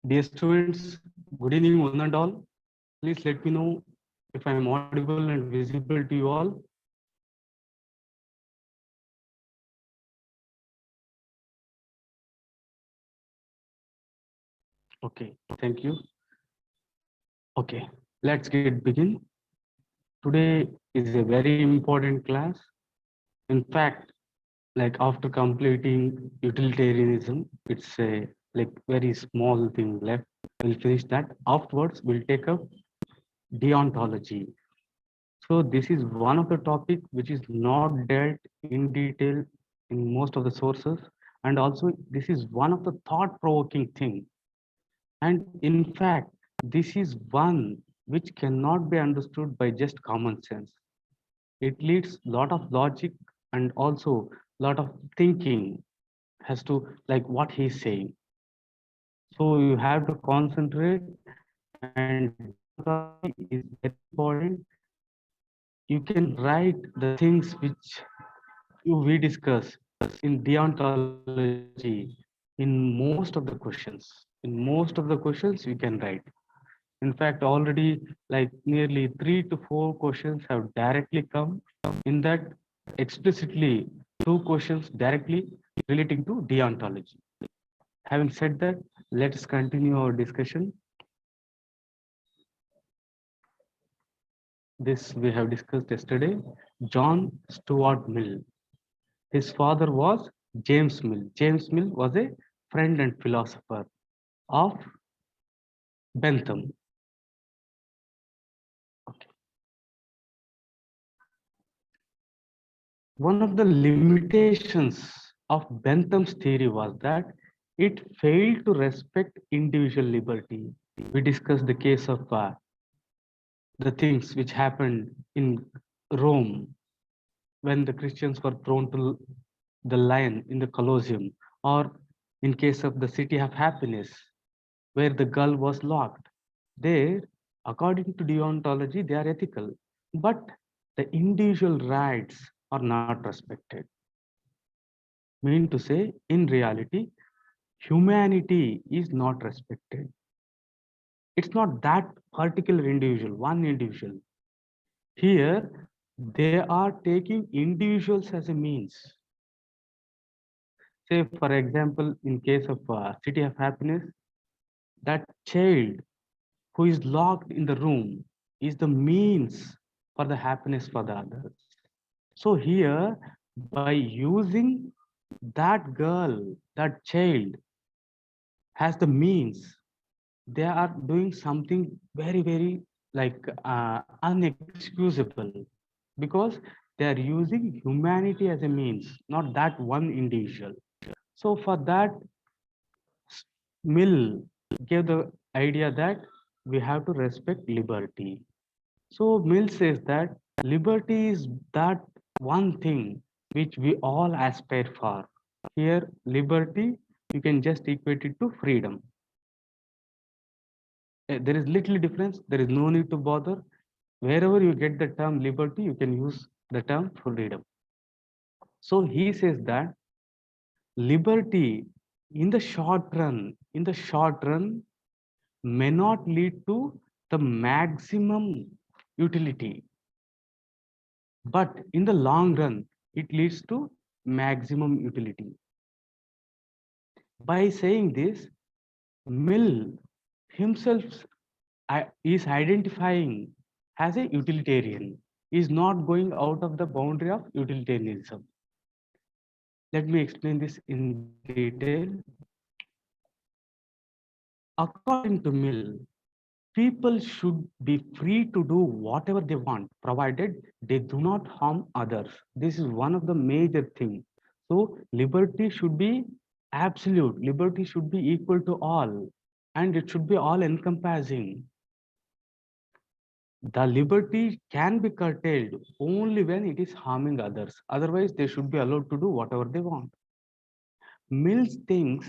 Dear students, good evening one and all. Please let me know if I am audible and visible to you all. Okay, thank you. Okay, let's get begin. Today is a very important class. In fact, like after completing utilitarianism, it's a like very small thing left. We'll finish that. Afterwards, we'll take up deontology. So this is one of the topic which is not dealt in detail in most of the sources, and also this is one of the thought-provoking thing. And in fact, this is one which cannot be understood by just common sense. It needs lot of logic and also lot of thinking as to like what he's saying. So you have to concentrate, and deontology is very important. You can write the things which we discuss in deontology in most of the questions. In most of the questions we can write. In fact, already like nearly 3 to 4 questions have directly come. In that, explicitly 2 questions directly relating to deontology. Having said that, let us continue our discussion. This we have discussed yesterday. John Stuart Mill. His father was James Mill. James Mill was a friend and philosopher of Bentham. Okay. One of the limitations of Bentham's theory was that it failed to respect individual liberty. We discussed the case of the things which happened in Rome when the Christians were thrown to the lion in the Colosseum, or in case of the City of Happiness, where the girl was locked. There, according to deontology, they are ethical, but the individual rights are not respected. Mean to say, in reality, humanity is not respected. It's not that particular individual, one individual. Here, they are taking individuals as a means. Say, for example, in case of City of Happiness, that child who is locked in the room is the means for the happiness for the others. So here, by using that girl, that child has the means, they are doing something very, very like unexcusable, because they are using humanity as a means, not that one individual. So for that, Mill gave the idea that we have to respect liberty. So Mill says that liberty is that one thing which we all aspire for. Here, liberty, you can just equate it to freedom. There is little difference. There is no need to bother. Wherever you get the term liberty, you can use the term freedom. So he says that liberty in the short run may not lead to the maximum utility, but in the long run, it leads to maximum utility. By saying this, Mill himself is identifying as a utilitarian, is not going out of the boundary of utilitarianism. Let me explain this in detail. According to Mill, people should be free to do whatever they want, provided they do not harm others. This is one of the major things. So liberty should be absolute. Liberty should be equal to all, and it should be all encompassing. The liberty can be curtailed only when it is harming others. Otherwise, they should be allowed to do whatever they want. Mills thinks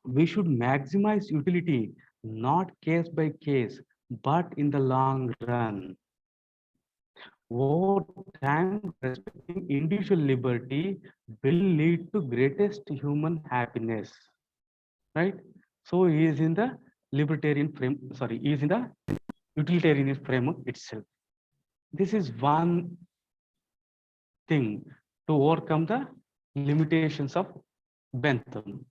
we should maximize utility, not case by case, but in the long run. Over time, respecting individual liberty will lead to greatest human happiness, right? So he is in the libertarian frame, sorry, he is in the utilitarian framework itself. This is one thing to overcome the limitations of Bentham.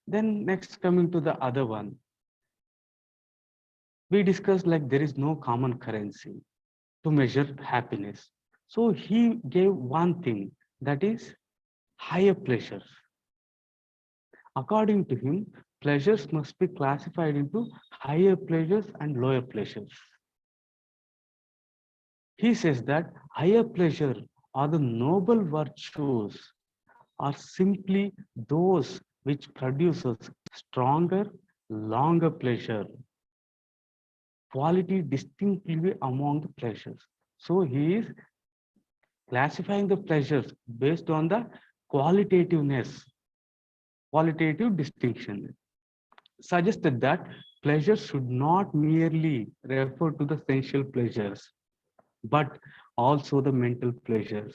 Then next coming to the other one, we discussed like there is no common currency to measure happiness. So he gave one thing, that is higher pleasures. According to him, pleasures must be classified into higher pleasures and lower pleasures. He says that higher pleasure or the noble virtues are simply those which produces stronger, longer pleasure, quality distinctly among the pleasures. So he is classifying the pleasures based on the qualitativeness, qualitative distinction. Suggested that pleasure should not merely refer to the sensual pleasures, but also the mental pleasures,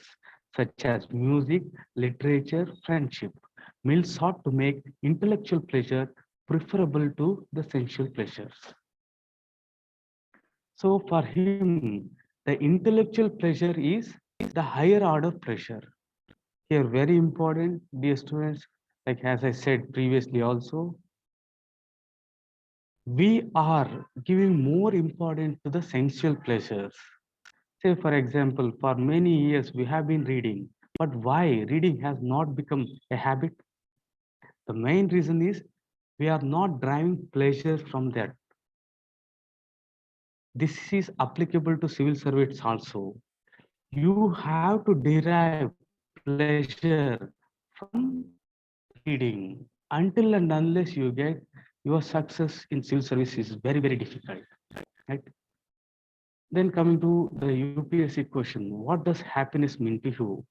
such as music, literature, friendship. Mill sought to make intellectual pleasure preferable to the sensual pleasures. So for him, the intellectual pleasure is the higher order pleasure. Here, very important, dear students, like as I said previously also, we are giving more importance to the sensual pleasures. Say, for example, for many years we have been reading, but why reading has not become a habit? The main reason is we are not deriving pleasure from that. This is applicable to civil service also. You have to derive pleasure from reading. Until and unless you get your success in civil service is very, very difficult. Right? Then coming to the UPSC question, what does happiness mean to you?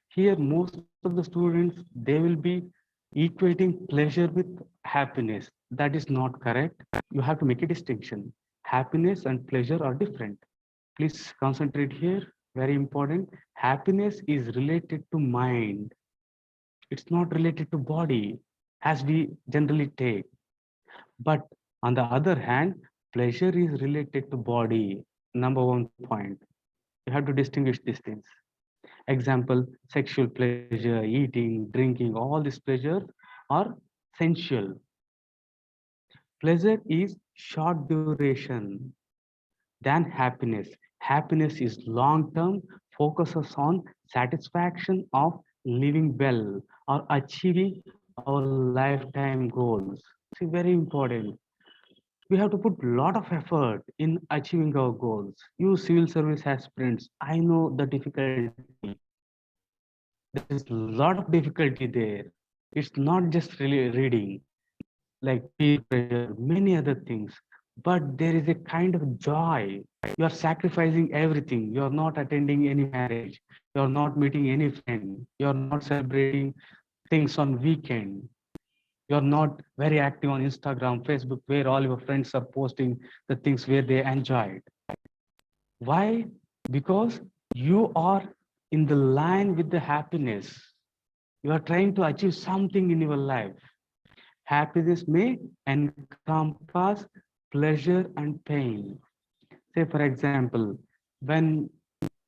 Here, most of the students, they will be equating pleasure with happiness. That is not correct. You have to make a distinction. Happiness and pleasure are different. Please concentrate here. Very important. Happiness is related to mind. It's not related to body, as we generally take. But on the other hand, pleasure is related to body. Number one point. You have to distinguish these things. Example, sexual pleasure, eating, drinking, all these pleasures are sensual. Pleasure is short duration than happiness. Happiness is long term, focuses on satisfaction of living well or achieving our lifetime goals. See, very important. We have to put a lot of effort in achieving our goals. You civil service aspirants, I know the difficulty. There's a lot of difficulty there. It's not just really reading, like peer pressure, many other things. But there is a kind of joy. You are sacrificing everything. You are not attending any marriage. You are not meeting any friend. You are not celebrating things on weekend. You are not very active on Instagram, Facebook, where all your friends are posting the things where they enjoyed. Why? Because you are in the line with the happiness. You are trying to achieve something in your life. Happiness may encompass pleasure and pain. Say, for example, when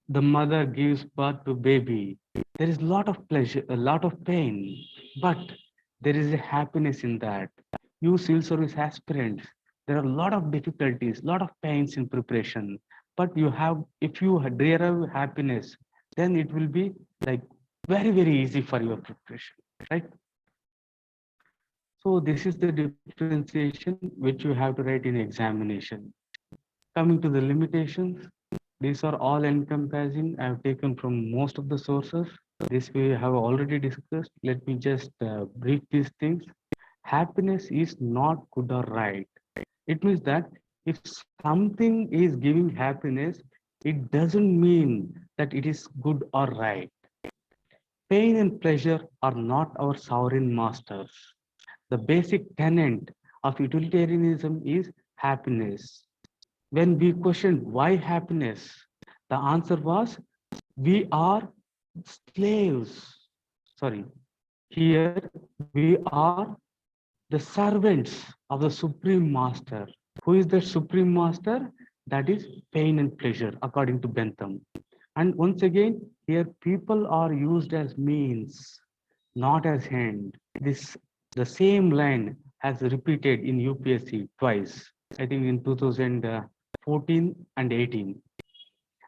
the mother gives birth to baby, there is a lot of pleasure, a lot of pain, but there is a happiness in that. You civil service aspirants, there are a lot of difficulties, a lot of pains in preparation, but you have, if you derive happiness, then it will be like very, very easy for your preparation, right? So this is the differentiation which you have to write in examination. Coming to the limitations, these are all encompassing. I have taken from most of the sources. This we have already discussed. Let me just brief these things. Happiness is not good or right. It means that if something is giving happiness, it doesn't mean that it is good or right. Pain and pleasure are not our sovereign masters. The basic tenet of utilitarianism is happiness. When we questioned why happiness, the answer was we are slaves. Sorry, here we are the servants of the Supreme Master. Who is the Supreme Master? That is pain and pleasure, according to Bentham. And once again, here people are used as means, not as end. This the same line has repeated in UPSC twice. I think in 2014 and 18.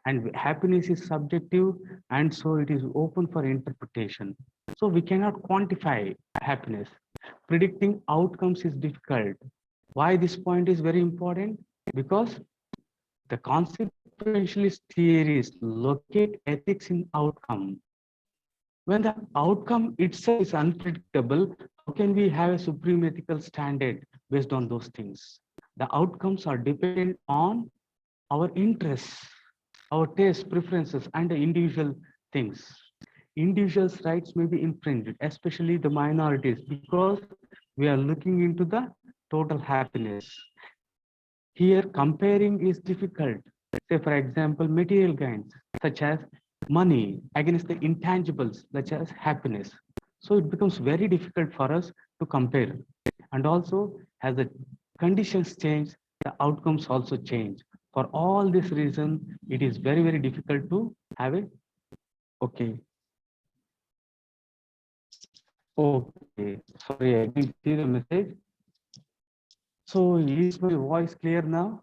And happiness is subjective, and so it is open for interpretation. So we cannot quantify happiness. Predicting outcomes is difficult. Why this point is very important? Because the consequentialist theories locate ethics in outcome. When the outcome itself is unpredictable, how can we have a supreme ethical standard based on those things? The outcomes are dependent on our interests, our tastes, preferences, and the individual things. Individuals' rights may be infringed, especially the minorities, because we are looking into the total happiness. Here, comparing is difficult. Say, for example, material gains, such as money, against the intangibles, such as happiness. So it becomes very difficult for us to compare. And also, as the conditions change, the outcomes also change. For all this reason, it is very, very difficult to have a, okay. Okay, sorry, I didn't see the message. So is my voice clear now?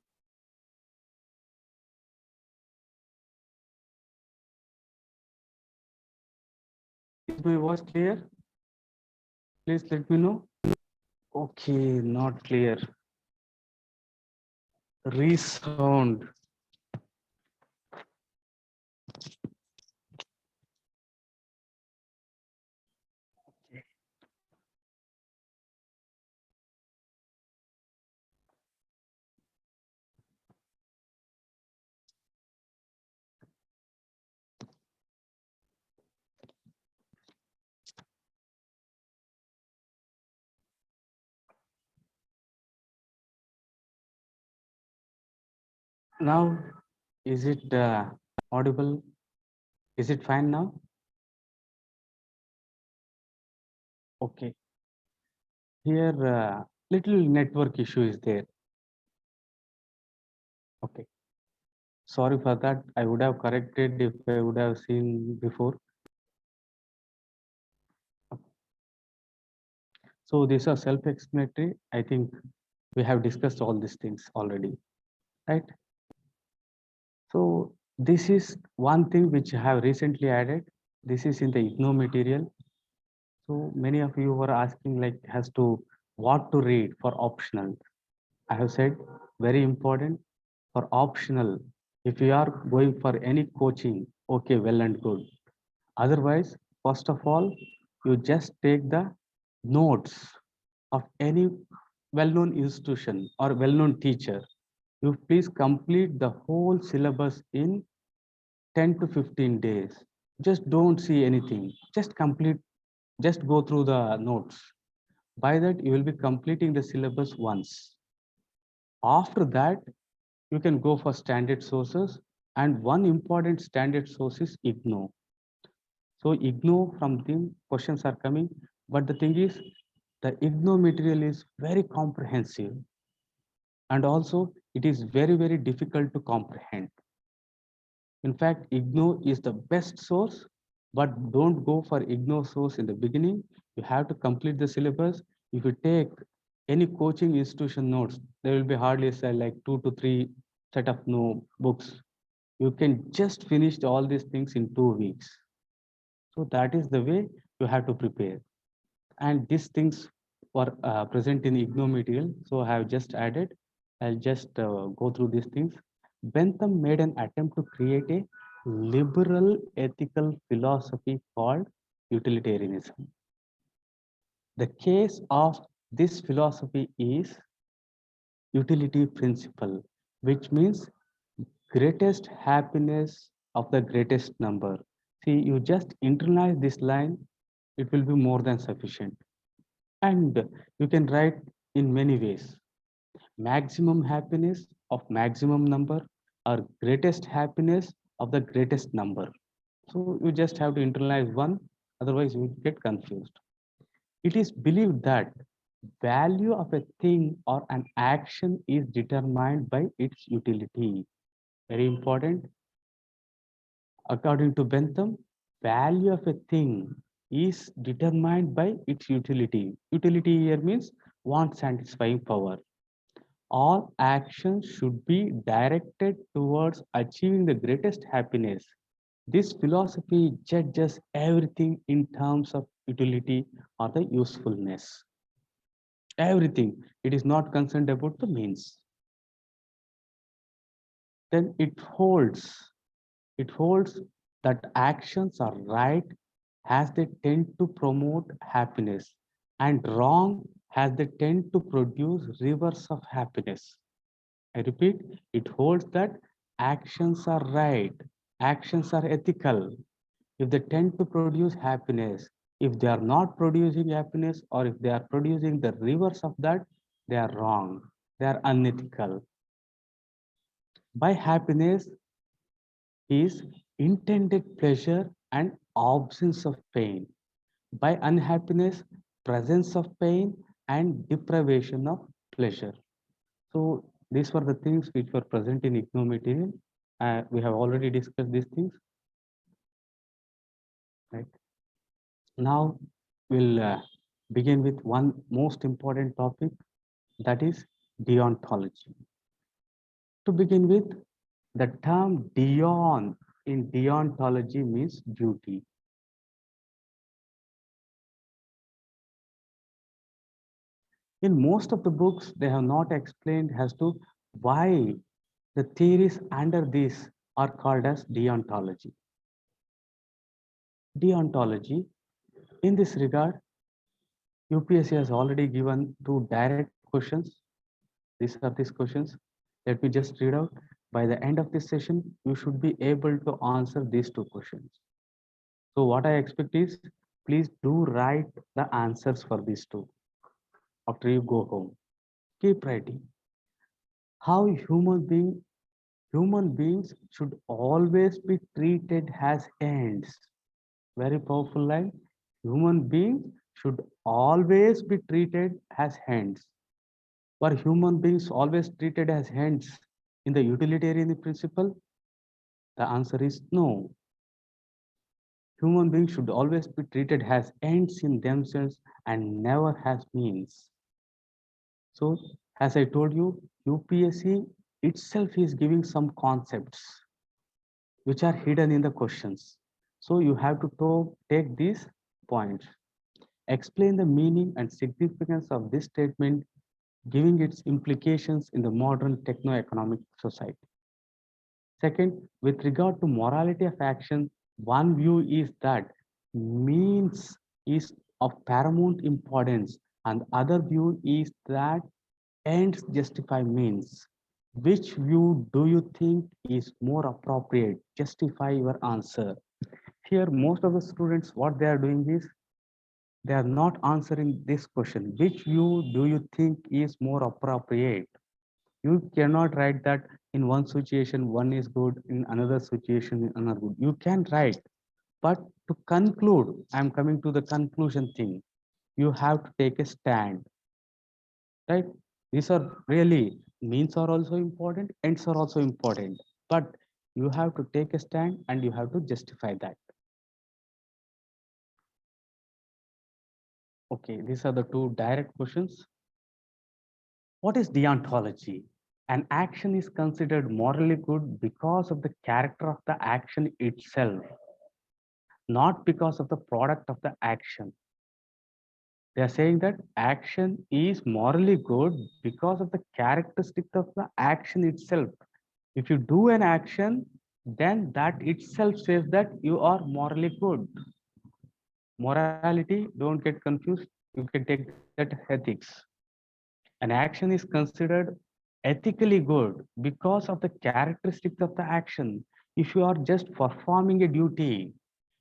Is my voice clear? Please let me know. Okay, not clear. Resound. Now, is it audible? Is it fine now? Okay. Here, little network issue is there. Okay. Sorry for that. I would have corrected if I would have seen before. So these are self-explanatory. I think we have discussed all these things already, right? So this is one thing which I have recently added. This is in the IGNO material. So many of you were asking like as to what to read for optional. I have said very important for optional. If you are going for any coaching, okay, well and good. Otherwise, first of all, you just take the notes of any well-known institution or well-known teacher. You please complete the whole syllabus in 10 to 15 days. Just don't see anything. Just complete, just go through the notes. By that, you will be completing the syllabus once. After that, you can go for standard sources, and one important standard source is IGNO. So IGNO, from them questions are coming, but the thing is, the IGNO material is very comprehensive, and also it is very, very difficult to comprehend. In fact, IGNO is the best source, but don't go for IGNO source in the beginning. You have to complete the syllabus. If you take any coaching institution notes, there will be hardly say like 2 to 3 set of no books. You can just finish all these things in 2 weeks. So that is the way you have to prepare. And these things were present in IGNO material. So I have just added. I'll just go through these things. Bentham made an attempt to create a liberal ethical philosophy called utilitarianism. The case of this philosophy is utility principle, which means greatest happiness of the greatest number. See, you just internalize this line, it will be more than sufficient. And you can write in many ways. Maximum happiness of maximum number or greatest happiness of the greatest number. So you just have to internalize one, otherwise you get confused. It is believed that Value of a thing or an action is determined by its utility. Very important. According to Bentham, value of a thing is determined by its utility. Utility here means want satisfying power. All actions should be directed towards achieving the greatest happiness. This philosophy judges everything in terms of utility or the usefulness. Everything. It is not concerned about the means. Then it holds that actions are right as they tend to promote happiness, and wrong as they tend to produce rivers of happiness. I repeat, it holds that actions are right, actions are ethical if they tend to produce happiness. If they are not producing happiness, or if they are producing the reverse of that, they are wrong, they are unethical. By happiness is intended pleasure and absence of pain. By unhappiness, presence of pain and deprivation of pleasure. So these were the things which were present in IGNOU material. We have already discussed these things, right? Now we'll begin with one most important topic, that is deontology. To begin with, the term deon in deontology means duty. In most of the books, they have not explained as to why the theories under this are called as deontology. Deontology, in this regard, UPSC has already given two direct questions. These are these questions. Let me just read out. By the end of this session, you should be able to answer these two questions. So what I expect is, please do write the answers for these two after you go home. Keep writing. How human beings should always be treated as ends. Very powerful line. Human beings should always be treated as ends. Were human beings always treated as ends in the utilitarian principle? The answer is no. Human beings should always be treated as ends in themselves and never as means. So, as I told you, UPSC itself is giving some concepts which are hidden in the questions. So, you have to take these points. Explain the meaning and significance of this statement, giving its implications in the modern techno-economic society. Second, with regard to morality of action, one view is that means is of paramount importance, and other view is that ends justify means. Which view do you think is more appropriate? Justify your answer. Here, most of the students, what they are doing is, they are not answering this question. Which view do you think is more appropriate? You cannot write that in one situation one is good, in another situation another good. You can write, but to conclude, I'm coming to the conclusion thing. You have to take a stand, right? These are really, means are also important, ends are also important, but you have to take a stand and you have to justify that. Okay, these are the two direct questions. What is deontology? An action is considered morally good because of the character of the action itself, not because of the product of the action. They are saying that action is morally good because of the characteristic of the action itself. If you do an action, then that itself says that you are morally good. Morality, don't get confused. You can take that ethics. An action is considered ethically good because of the characteristics of the action. If you are just performing a duty,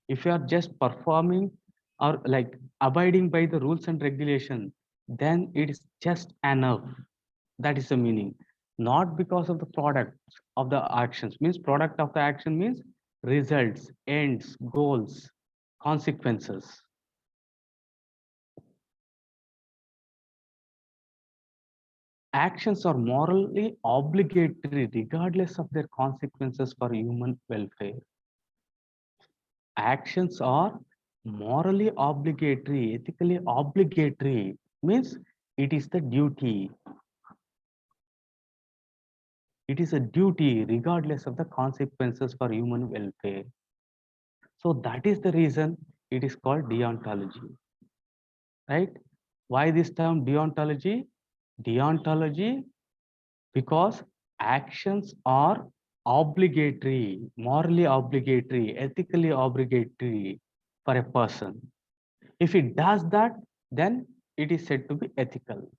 if you are just performing or like abiding by the rules and regulation, then it is just enough. That is the meaning. Not because of the product of the actions. Means product of the action means results, ends, goals, consequences. actions are morally obligatory regardless of their consequences for human welfare. Actions are morally obligatory, ethically obligatory, means it is the duty. It is a duty regardless of the consequences for human welfare. So that is the reason it is called deontology, right? Why this term deontology? Deontology because actions are obligatory, morally obligatory, ethically obligatory for a person. If it does that, then it is said to be ethical.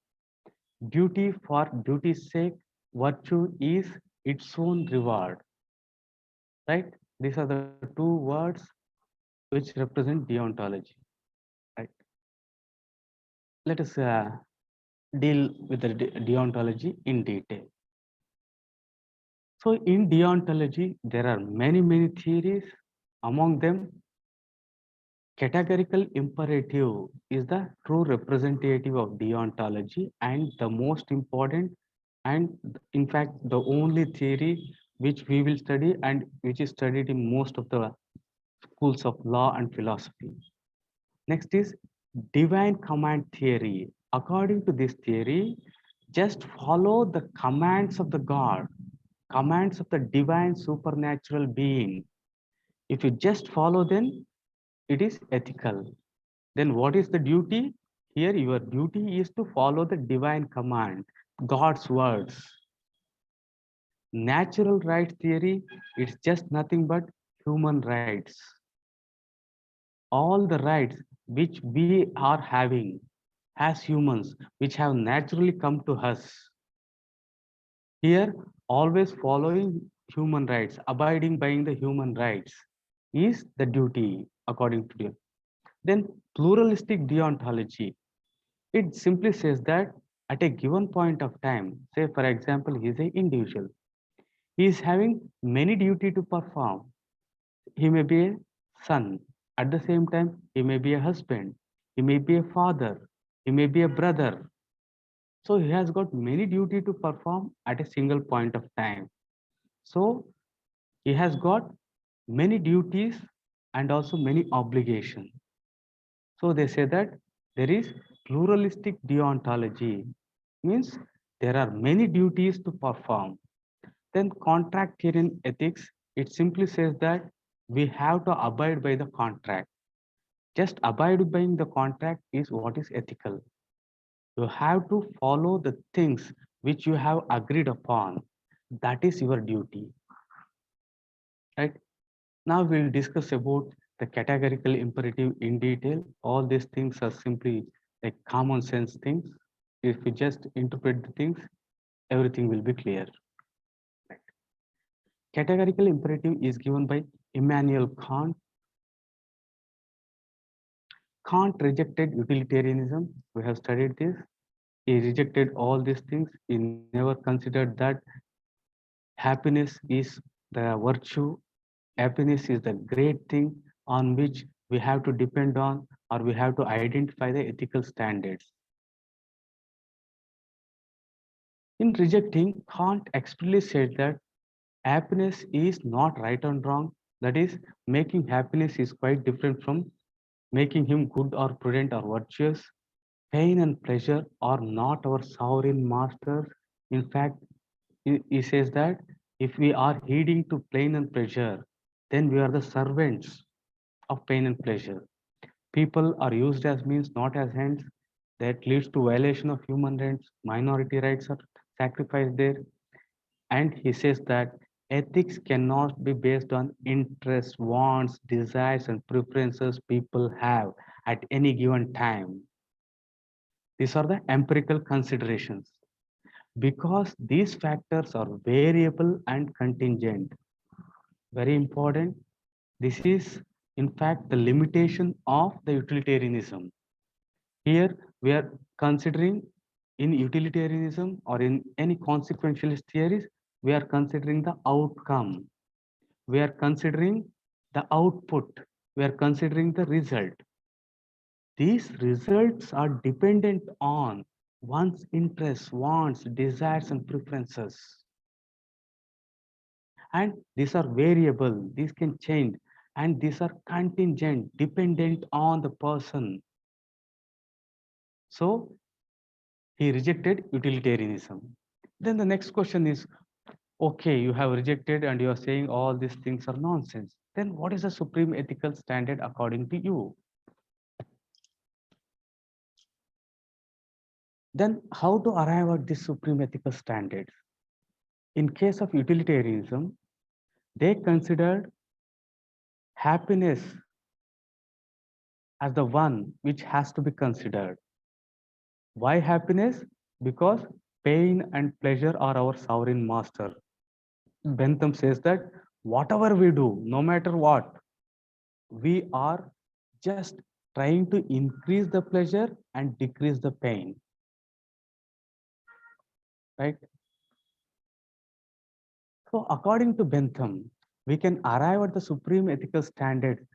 Duty for duty's sake, virtue is its own reward, right? These are the two words which represent deontology, right? Let us deal with the deontology in detail. So in deontology, there are many theories. Among them, categorical imperative is the true representative of deontology and the most important, and in fact the only theory which we will study and which is studied in most of the schools of law and philosophy. Next is divine command theory. According to this theory, just follow the commands of the God, commands of the divine supernatural being. If you just follow them, it is ethical. Then what is the duty? Here your duty is to follow the divine command, God's words. Natural rights theory is just nothing but human rights. All the rights which we are having as humans, which have naturally come to us. Here, always following human rights, abiding by the human rights is the duty according to them. Then pluralistic deontology. It simply says that at a given point of time, say for example, he is an individual. He is having many duty to perform. He may be a son. At the same time, he may be a husband. He may be a father. He may be a brother. So he has got many duty to perform at a single point of time. So he has got many duties and also many obligations. So they say that there is pluralistic deontology, means there are many duties to perform. Then contractarian ethics, it simply says that we have to abide by the contract. Just abide by the contract is what is ethical. You have to follow the things which you have agreed upon. That is your duty, right? Now we'll discuss about the categorical imperative in detail. All these things are simply like common sense things. If we just interpret the things, everything will be clear. Categorical imperative is given by Immanuel Kant. Kant rejected utilitarianism. We have studied this. He rejected all these things. He never considered that happiness is the virtue. Happiness is the great thing on which we have to depend on, or we have to identify the ethical standards. In rejecting, Kant explicitly said that happiness is not right and wrong. That is, making happiness is quite different from making him good or prudent or virtuous. Pain and pleasure are not our sovereign masters. In fact, he says that if we are heeding to pain and pleasure, then we are the servants of pain and pleasure. People are used as means, not as ends. That leads to violation of human rights. Minority rights are sacrificed there. And he says that ethics cannot be based on interests, wants, desires, and preferences people have at any given time. These are the empirical considerations. Because these factors are variable and contingent. Very important. This is, in fact, the limitation of the utilitarianism. Here, we are considering in utilitarianism or in any consequentialist theories, we are considering the outcome. We are considering the output. We are considering the result. These results are dependent on one's interests, wants, desires, and preferences. And these are variable, these can change, and these are contingent, dependent on the person. So he rejected utilitarianism. Then the next question is, okay, you have rejected and you are saying all these things are nonsense. Then what is the supreme ethical standard according to you? Then how to arrive at this supreme ethical standard? In case of utilitarianism, they considered happiness as the one which has to be considered. Why happiness? Because pain and pleasure are our sovereign master. Bentham says that whatever we do, no matter what, we are just trying to increase the pleasure and decrease the pain, right? So according to Bentham, we can arrive at the supreme ethical standard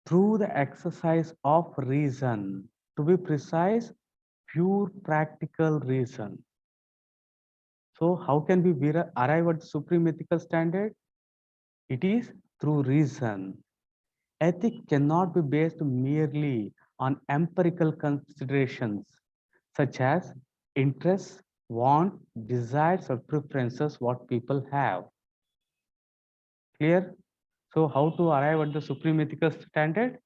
through the exercise of reason. To be precise, pure practical reason. So how can we arrive at the supreme ethical standard? It is through reason. Ethics cannot be based merely on empirical considerations such as interests, want, desires, or preferences what people have. Clear? So how to arrive at the supreme ethical standard?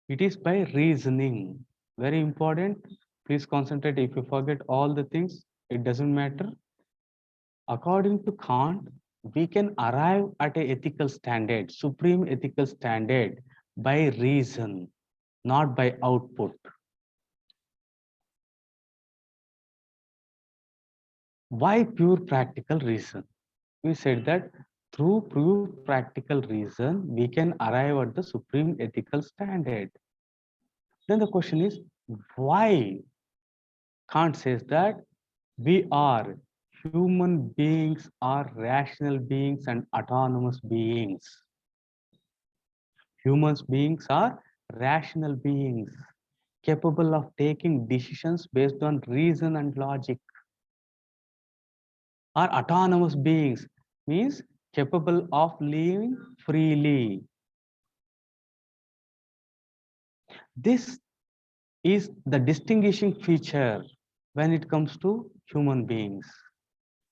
It is by reasoning. Very important. Please concentrate. If you forget all the things, it doesn't matter. According to Kant, we can arrive at a ethical standard, supreme ethical standard by reason, not by output. Why pure practical reason? We said that through pure practical reason, we can arrive at the supreme ethical standard. Then the question is, why Kant says that we are human beings are rational beings and autonomous beings. Human beings are rational beings capable of taking decisions based on reason and logic. Are autonomous beings means capable of living freely. This is the distinguishing feature when it comes to human beings.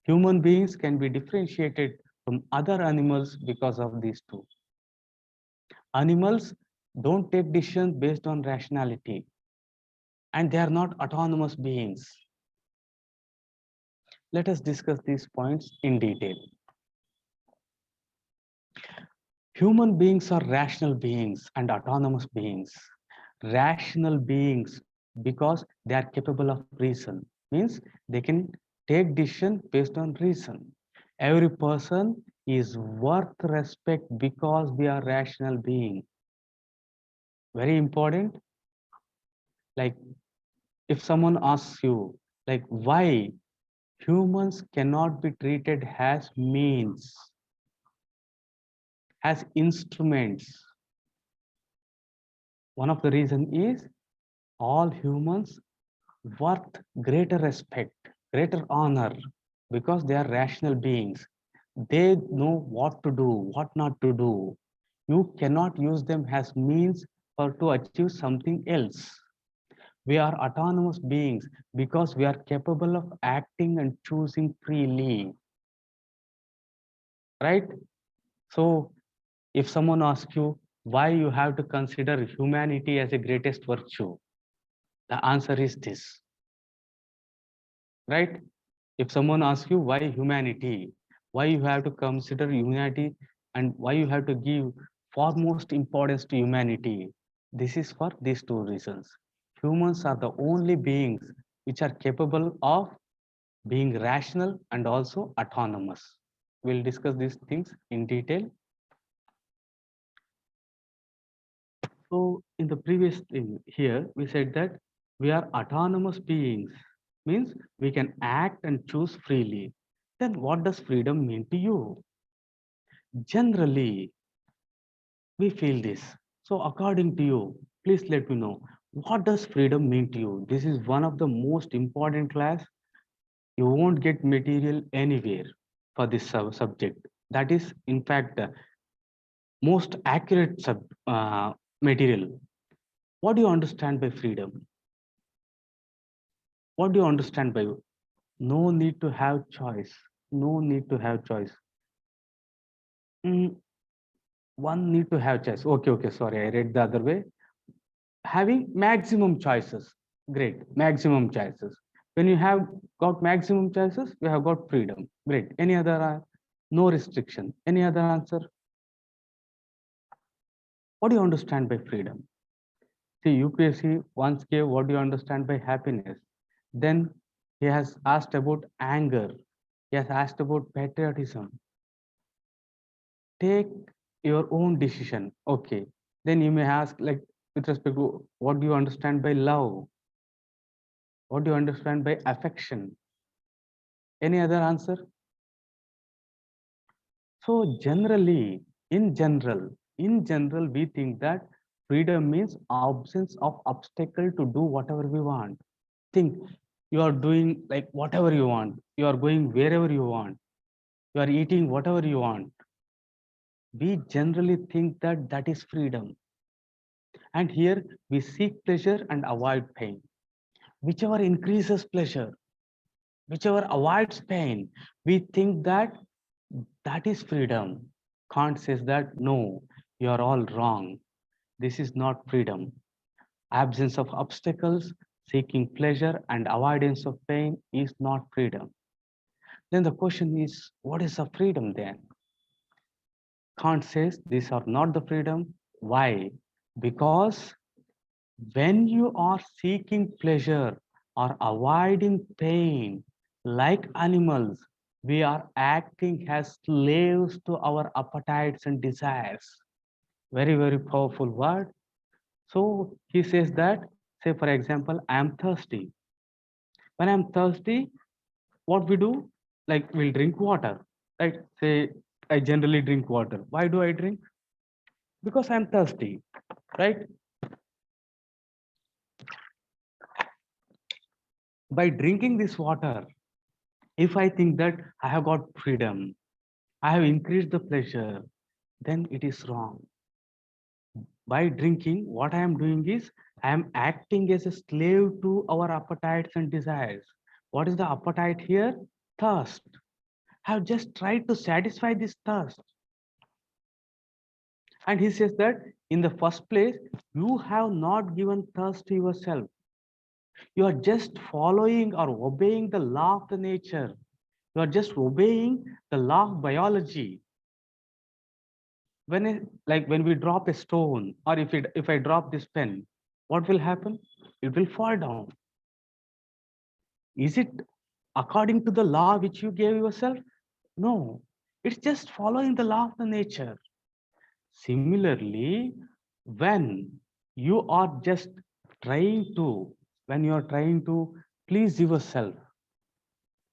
Human beings can be differentiated from other animals because of these two. Animals don't take decisions based on rationality, and they are not autonomous beings. Let us discuss these points in detail. Human beings are rational beings and autonomous beings. Rational beings because they are capable of reason, means they can take decision based on reason. Every person is worth respect because they are rational being. Very important. Like if someone asks you, like why humans cannot be treated as means, as instruments. One of the reason is all humans worth greater respect, greater honor, because they are rational beings. They know what to do, what not to do. You cannot use them as means for to achieve something else. We are autonomous beings because we are capable of acting and choosing freely. Right? So if someone asks you why you have to consider humanity as a greatest virtue, the answer is this. Right? If someone asks you why humanity, why you have to consider humanity and why you have to give foremost importance to humanity, this is for these two reasons. Humans are the only beings which are capable of being rational and also autonomous. We'll discuss these things in detail. So in the previous thing here, we said that we are autonomous beings, means we can act and choose freely. Then what does freedom mean to you? Generally, we feel this. So according to you, please let me know, What does freedom mean to you? This is one of the most important class. You won't get material anywhere for this subject. That is, in fact, the most accurate material. What do you understand by freedom? What do you understand by no need to have choice? No need to have choice. Mm, one need to have choice. Okay, okay, sorry, I read the other way. Having maximum choices. Great, maximum choices. When you have got maximum choices, you have got freedom. Great. Any other? No restriction. Any other answer? What do you understand by freedom? See, UPSC once gave what do you understand by happiness. Then he has asked about anger. He has asked about patriotism. Take your own decision. Okay. Then you may ask, like, with respect to what do you understand by love? What do you understand by affection? Any other answer? So generally, in general, we think that freedom means absence of obstacle to do whatever we want. Think you are doing like whatever you want. You are going wherever you want. You are eating whatever you want. We generally think that that is freedom. And here we seek pleasure and avoid pain. Whichever increases pleasure, whichever avoids pain, we think that that is freedom. Kant says that no, you are all wrong. This is not freedom. Absence of obstacles, seeking pleasure, and avoidance of pain is not freedom. Then the question is, what is the freedom then? Kant says these are not the freedom. Why? Because when you are seeking pleasure or avoiding pain, like animals, we are acting as slaves to our appetites and desires. Very, very powerful word. So he says that, say, for example, I am thirsty. When I'm thirsty, what we do? Like, we'll drink water, right? Say, I generally drink water. Why do I drink? Because I'm thirsty, right? By drinking this water, if I think that I have got freedom, I have increased the pleasure, then it is wrong. By drinking, what I am doing is I am acting as a slave to our appetites and desires. What is the appetite here? Thirst. I have just tried to satisfy this thirst. And he says that in the first place, you have not given thirst to yourself. You are just following or obeying the law of the nature. You are just obeying the law of biology. When we drop a stone, or if I drop this pen, what will happen? It will fall down. Is it according to the law which you gave yourself? No, it's just following the law of the nature. Similarly, when you are just trying to, when you are trying to please yourself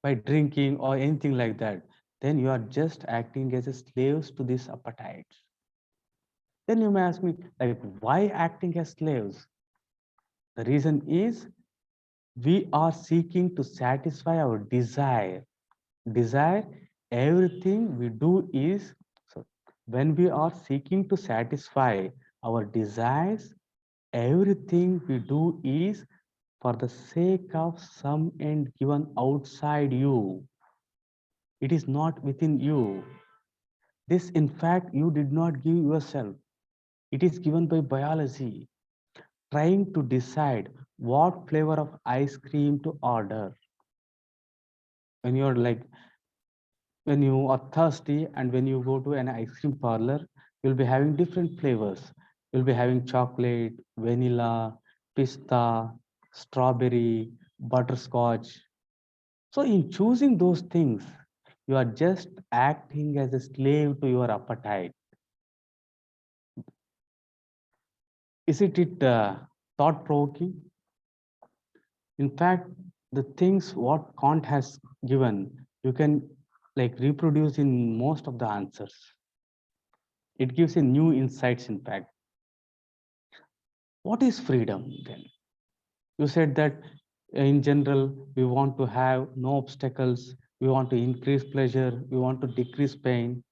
by drinking or anything like that, then you are just acting as a slaves to these appetites. Then you may ask me, like, why acting as slaves? The reason is we are seeking to satisfy our desire. Desire, everything we do is, so when we are seeking to satisfy our desires, everything we do is for the sake of some end given outside you. It is not within you. This, in fact, you did not give yourself. It is given by biology. Trying to decide what flavor of ice cream to order. When you're like, when you are thirsty and when you go to an ice cream parlor, you'll be having different flavors. You'll be having chocolate, vanilla, pista, strawberry, butterscotch. So in choosing those things, you are just acting as a slave to your appetite. Isn't it thought provoking? In fact, the things what Kant has given, you can like reproduce in most of the answers. It gives a new insights, in fact. What is freedom then? You said that in general, we want to have no obstacles, we want to increase pleasure, we want to decrease pain.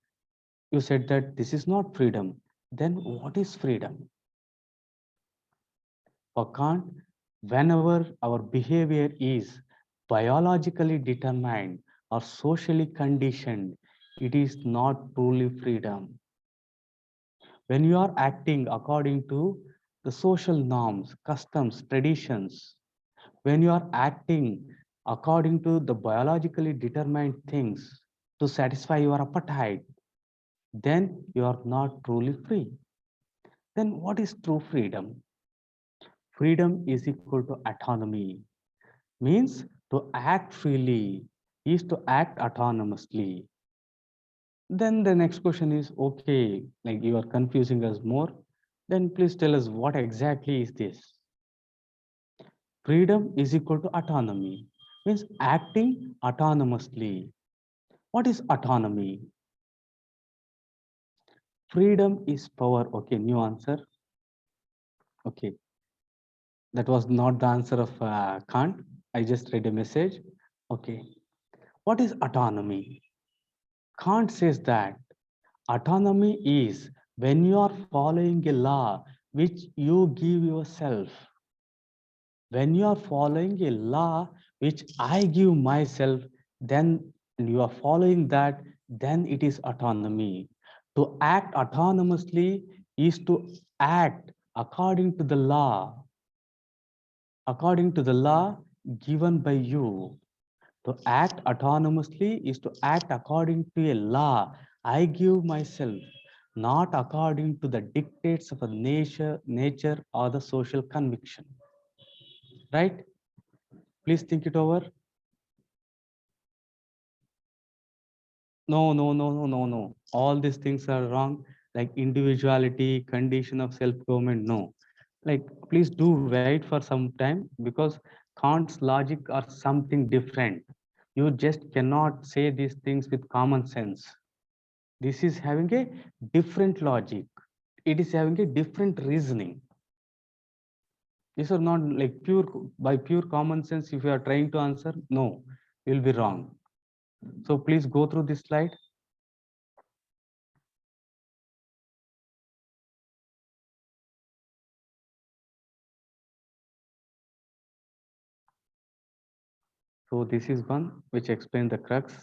You said that this is not freedom. Then what is freedom? For Kant, whenever our behavior is biologically determined or socially conditioned, it is not truly freedom. When you are acting according to the social norms, customs, traditions, when you are acting according to the biologically determined things to satisfy your appetite, then you are not truly free. Then what is true freedom? Freedom is equal to autonomy, means to act freely is to act autonomously. Then the next question is, okay, like you are confusing us more, then please tell us what exactly is this? Freedom is equal to autonomy, means acting autonomously. What is autonomy? Freedom is power. Okay, new answer. Okay, that was not the answer of Kant. I just read a message. Okay, what is autonomy? Kant says that autonomy is when you are following a law which you give yourself. When you are following a law which I give myself, then you are following that, then it is autonomy. To act autonomously is to act according to the law given by you. To act autonomously is to act according to a law I give myself, not according to the dictates of a nature or the social conviction. Right? Please think it over. No, no, no, no, no, no. All these things are wrong. Like individuality, condition of self-government, no. Like, please do wait for some time because Kant's logic are something different. You just cannot say these things with common sense. This is having a different logic. It is having a different reasoning. These are not like by pure common sense. If you are trying to answer, no, you'll be wrong. So please go through this slide. So this is one which explains the crux.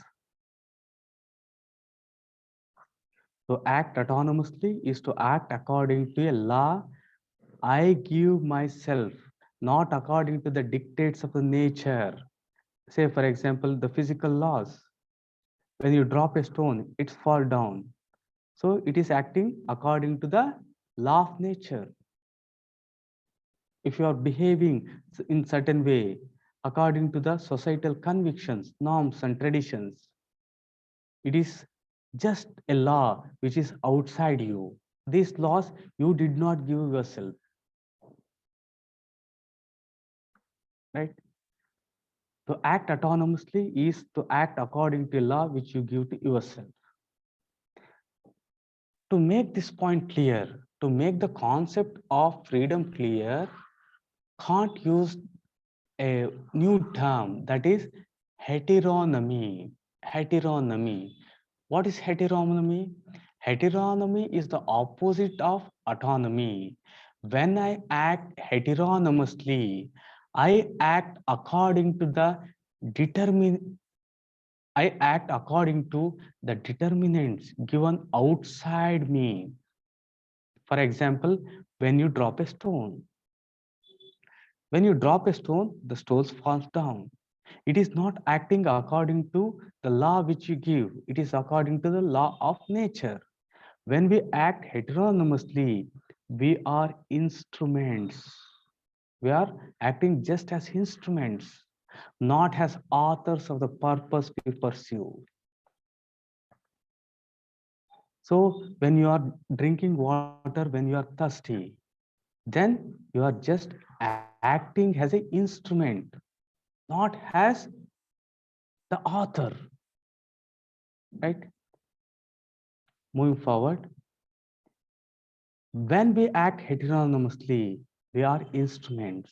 To act autonomously is to act according to a law I give myself, not according to the dictates of the nature. Say, for example, the physical laws. When you drop a stone, it falls down. So it is acting according to the law of nature. If you are behaving in certain way, according to the societal convictions, norms, and traditions, it is just a law which is outside you. These laws you did not give yourself, right? To act autonomously is to act according to a law which you give to yourself. To make this point clear, to make the concept of freedom clear, Kant used a new term, that is heteronomy. Heteronomy. What is heteronomy? Heteronomy is the opposite of autonomy. When I act heteronomously, I act according to the determine I act according to the determinants given outside me. For example, when you drop a stone, the stone falls down. It is not acting according to the law which you give. It is according to the law of nature. When we act heteronomously, we are instruments. We are acting just as instruments, not as authors of the purpose we pursue. So when you are drinking water, when you are thirsty, then you are just acting as an instrument, not as the author, right? Moving forward, when we act heteronomously, We are instruments.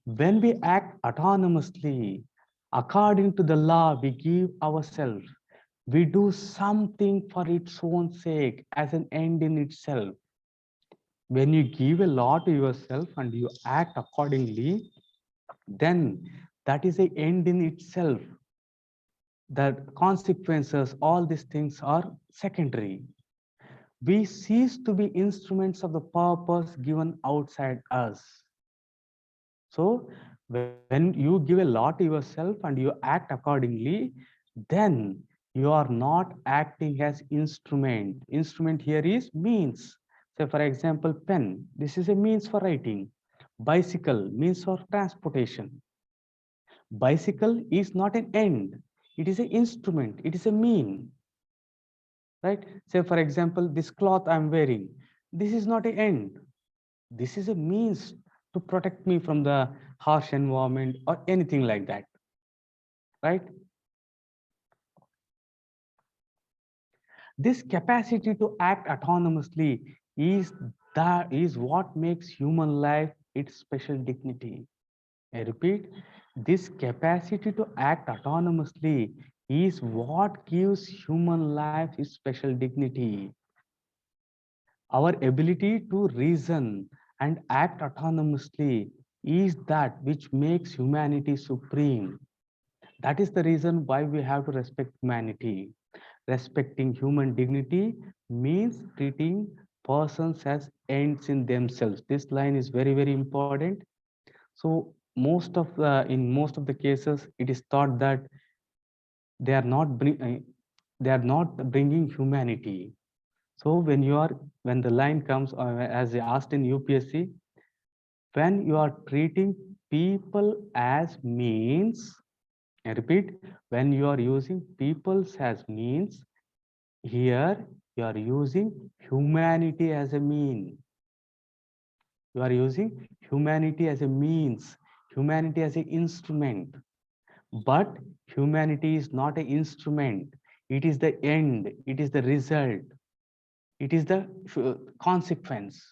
When we act autonomously, according to the law we give ourselves, we do something for its own sake as an end in itself. When you give a law to yourself and you act accordingly, then that is an end in itself. The consequences, all these things are secondary. We cease to be instruments of the purpose given outside us. So when you give a law to yourself and you act accordingly, then you are not acting as instrument. Instrument here is means. Say for example, pen. This is a means for writing. Bicycle, means for transportation. Bicycle is not an end. It is an instrument. It is a mean. Right? Say for example, this cloth I'm wearing. This is not an end. This is a means to protect me from the harsh environment or anything like that, right? This capacity to act autonomously is what makes human life its special dignity. I repeat, this capacity to act autonomously is what gives human life its special dignity. Our ability to reason and act autonomously is that which makes humanity supreme. That is the reason why we have to respect humanity. Respecting human dignity means treating persons as ends in themselves. This line is very, very important. So in most of the cases, it is thought that they are not they are not bringing humanity. So when the line comes, as asked in UPSC, when you are treating people as means, I repeat, when you are using peoples as means, here you are using humanity as a mean. You are using humanity as a means, humanity as an instrument. But humanity is not an instrument. It is the end. It is the result. It is the consequence.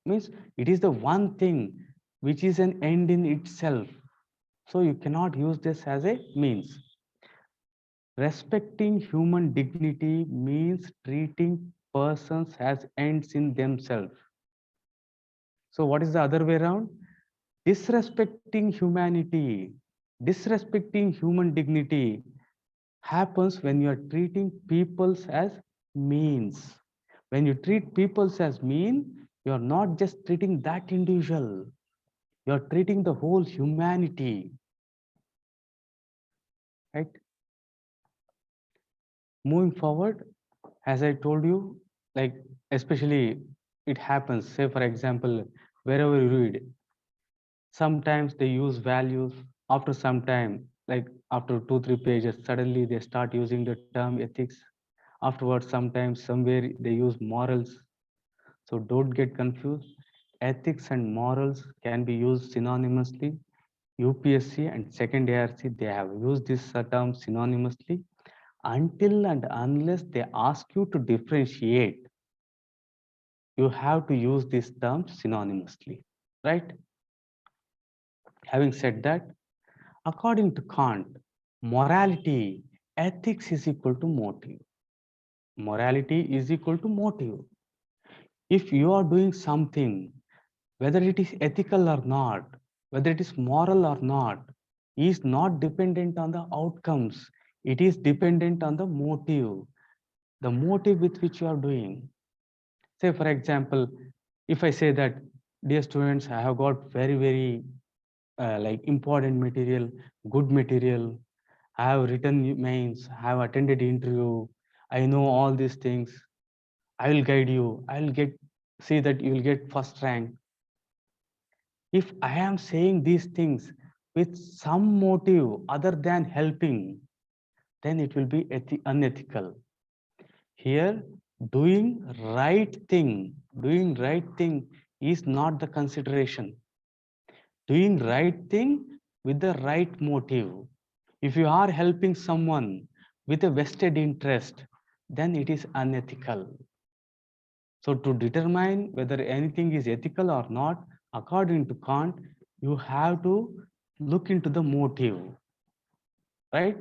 Means it is the one thing which is an end in itself. So you cannot use this as a means. Respecting human dignity means treating persons as ends in themselves. So what is the other way around? Disrespecting humanity, disrespecting human dignity happens when you are treating peoples as means. When you treat peoples as mean, you are not just treating that individual, you are treating the whole humanity, right? Moving forward, as I told you, like especially it happens, say for example, wherever you read, sometimes they use values, after some time, like after 2 3 pages, suddenly they start using the term ethics. Afterwards, sometimes somewhere they use morals. So don't get confused. Ethics and morals can be used synonymously. UPSC and second ARC, they have used this term synonymously. Until and unless they ask you to differentiate, you have to use these terms synonymously, right? Having said that, according to Kant, morality, ethics is equal to motive. Morality is equal to motive. If you are doing something, whether it is ethical or not, whether it is moral or not, is not dependent on the outcomes. It is dependent on the motive with which you are doing. Say, for example, if I say that, dear students, I have got very, very like important material, good material. I have written mains, I have attended interview. I know all these things. I will guide you. I will see that you will get first rank. If I am saying these things with some motive other than helping, then it will be unethical. Here, doing right thing is not the consideration. Doing right thing with the right motive. If you are helping someone with a vested interest, then it is unethical. So to determine whether anything is ethical or not, According to Kant, you have to look into the motive, right?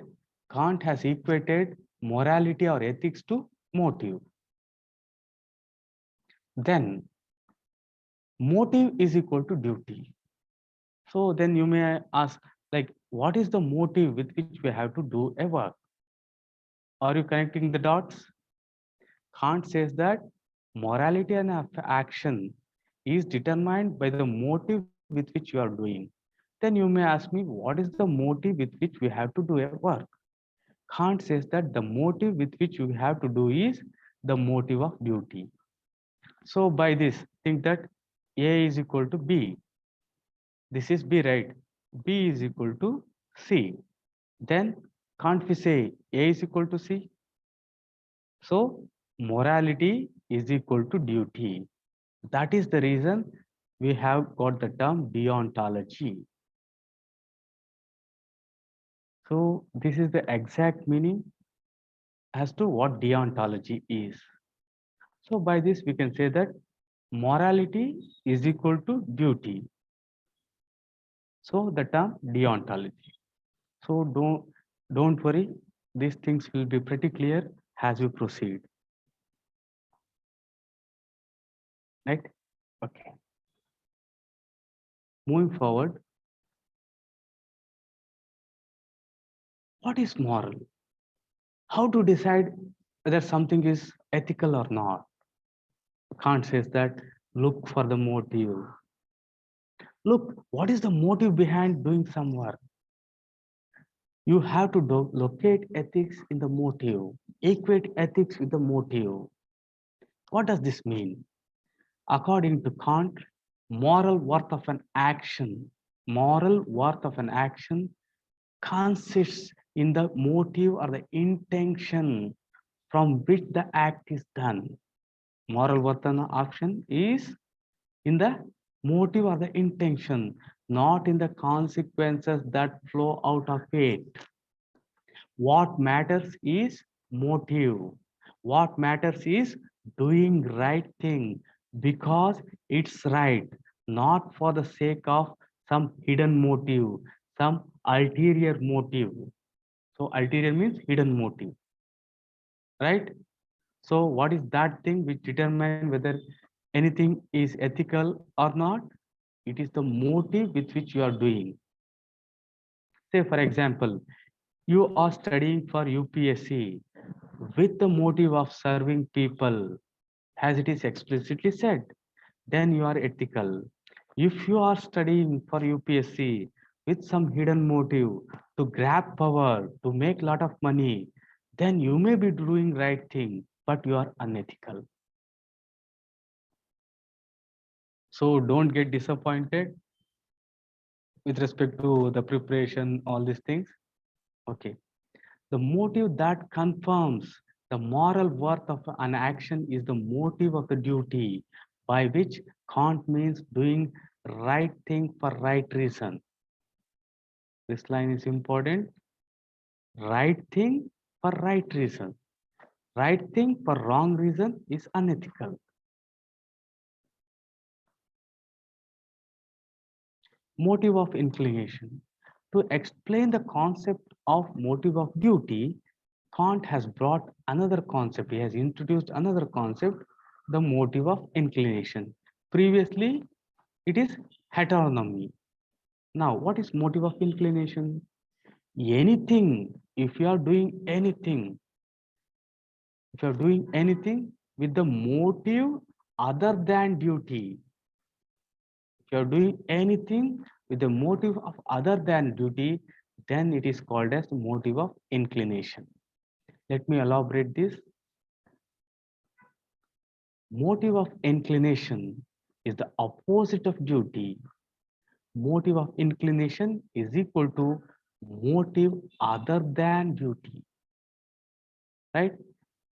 Kant has equated morality or ethics to motive. Then motive is equal to duty. So then you may ask, like, what is the motive with which we have to do a work? Are you connecting the dots? Kant says that morality and action is determined by the motive with which you are doing. Then you may ask me, what is the motive with which we have to do a work? Kant says that the motive with which you have to do is the motive of duty. So by this, think that A is equal to B. This is B, right? B is equal to C. Then can't we say A is equal to C? So morality is equal to duty. That is the reason we have got the term deontology. So this is the exact meaning as to what deontology is. So by this we can say that morality is equal to duty. So the term deontology. So don't worry, these things will be pretty clear as we proceed. Right? Okay. Moving forward, what is moral? How to decide whether something is ethical or not? Kant says that look for the motive. Look, what is the motive behind doing some work? You have to locate ethics in the motive, equate ethics with the motive. What does this mean? According to Kant, moral worth of an action consists in the motive or the intention from which the act is done. Moral worth of an action is in the motive or the intention, not in the consequences that flow out of it. What matters is motive. What matters is doing right thing because it's right, not for the sake of some hidden motive, some ulterior motive. So ulterior means hidden motive, right? So what is that thing which determine whether anything is ethical or not? It is the motive with which you are doing. Say for example, you are studying for UPSC with the motive of serving people, as it is explicitly said, then you are ethical. If you are studying for UPSC with some hidden motive to grab power, to make lot of money, then you may be doing right thing, but you are unethical. So don't get disappointed with respect to the preparation, all these things. Okay. The motive that confirms the moral worth of an action is the motive of the duty, by which Kant means doing right thing for right reason. This line is important. Right thing for right reason. Right thing for wrong reason is unethical. Motive of inclination. To explain the concept of motive of duty, Kant has brought another concept. He has introduced another concept, the motive of inclination. Previously, it is heteronomy. Now, what is motive of inclination? Anything, if you are doing anything with the motive other than duty, if you are doing anything with the motive of other than duty, then it is called as motive of inclination. Let me elaborate this. Motive of inclination is the opposite of duty. Motive of inclination is equal to motive other than duty, right?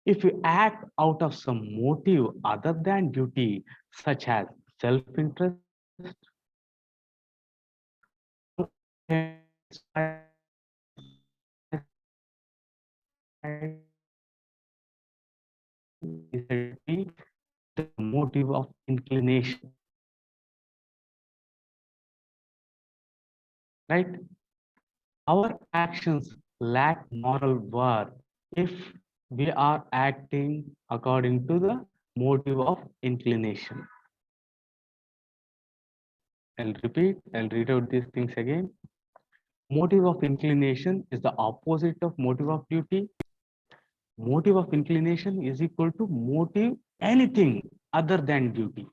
If you act out of some motive other than duty, such as self-interest, is the motive of inclination. right? Our actions lack moral worth if we are acting according to the motive of inclination. I'll read out these things again. Motive of inclination is the opposite of motive of duty. Motive of inclination is equal to motive anything other than duty.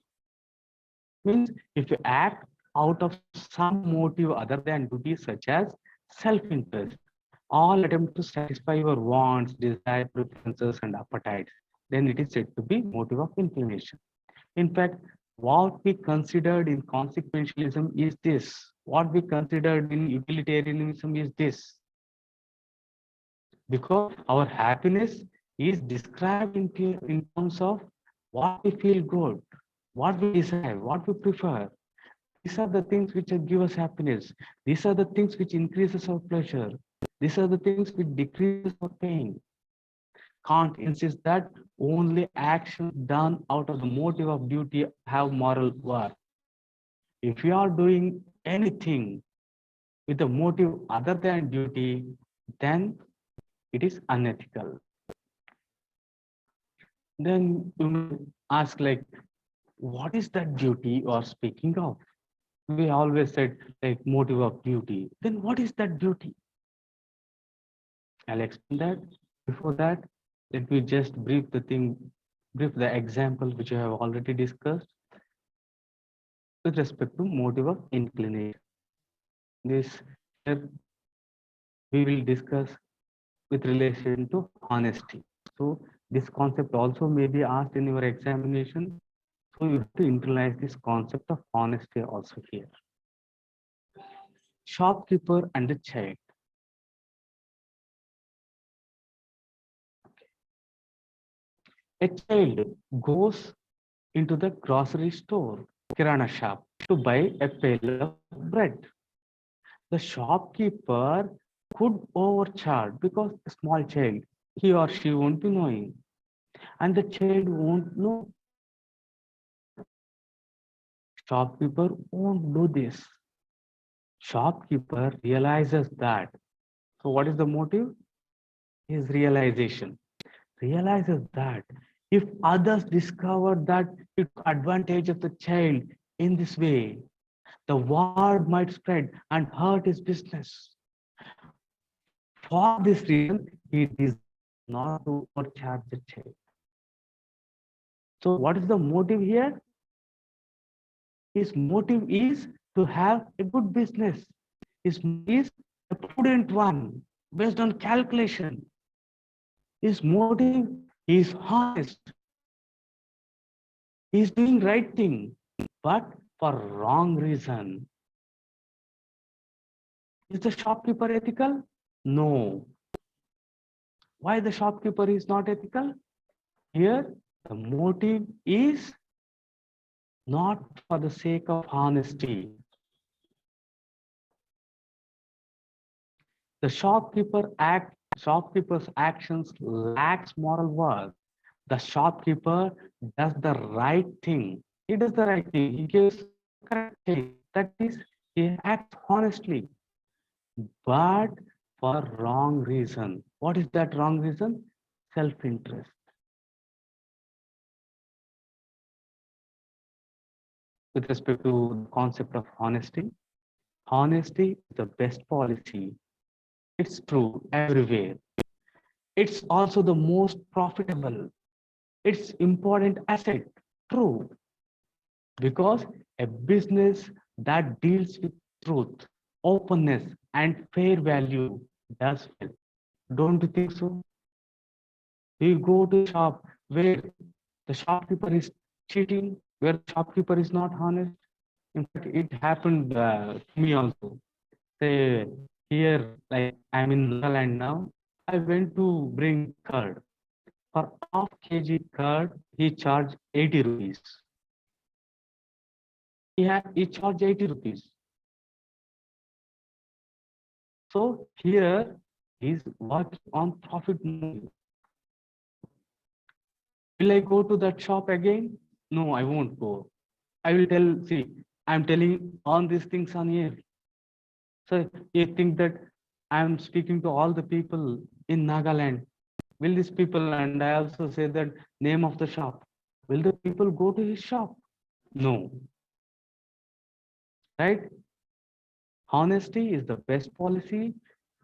Means if you act out of some motive other than duty, such as self-interest, all attempt to satisfy your wants, desire, preferences, and appetites, then it is said to be motive of inclination. In fact, what we considered in consequentialism is this. What we considered in utilitarianism is this. Because our happiness is described in terms of what we feel good, what we desire, what we prefer. These are the things which give us happiness. These are the things which increases our pleasure. These are the things which decreases our pain. Kant insists that only actions done out of the motive of duty have moral worth. If you are doing anything with a motive other than duty, then it is unethical. Then you may ask, like, what is that duty you are speaking of? We always said like motive of duty. Then what is that duty? I'll explain that. Before that, let me just brief the example which I have already discussed with respect to motive of inclination. This step we will discuss with relation to honesty. So this concept also may be asked in your examination. So you have to internalize this concept of honesty also here. Shopkeeper and the child. A child goes into the grocery store, kirana shop, to buy a pail of bread. The shopkeeper could overcharge because a small child, he or she won't be knowing, and the child won't know. But shopkeeper won't do this. Shopkeeper realizes that. So what is the motive? His realization. Realizes that if others discover that he took advantage of the child in this way, the word might spread and hurt his business. For this reason, he decides not to overcharge the child. So what is the motive here? His motive is to have a good business. His motive is a prudent one, based on calculation. His motive is honest. He is doing right thing, but for wrong reason. Is the shopkeeper ethical? No. Why the shopkeeper is not ethical? Here, the motive is not for the sake of honesty. The shopkeeper's actions lacks moral worth. The shopkeeper does the right thing. He does the right thing. He gives correct thing. That is, he acts honestly, but for wrong reason. What is that wrong reason? Self-interest. With respect to the concept of honesty, honesty is the best policy. It's true everywhere. It's also the most profitable. It's important asset. True. Because a business that deals with truth, openness, and fair value does well. Don't you think so? You go to a shop where the shopkeeper is cheating, where the shopkeeper is not honest. In fact, it happened to me also. Say here, like I'm in Nagaland now, I went to bring curd. For half kg curd, he charged 80 rupees. He charged 80 rupees. So here he's working on profit motive. Will I go to that shop again? No, I won't go. I will tell, see, I'm telling all these things on here. So you think that I'm speaking to all the people in Nagaland. Will these people, and I also say that name of the shop, will the people go to his shop? No, right? Honesty is the best policy.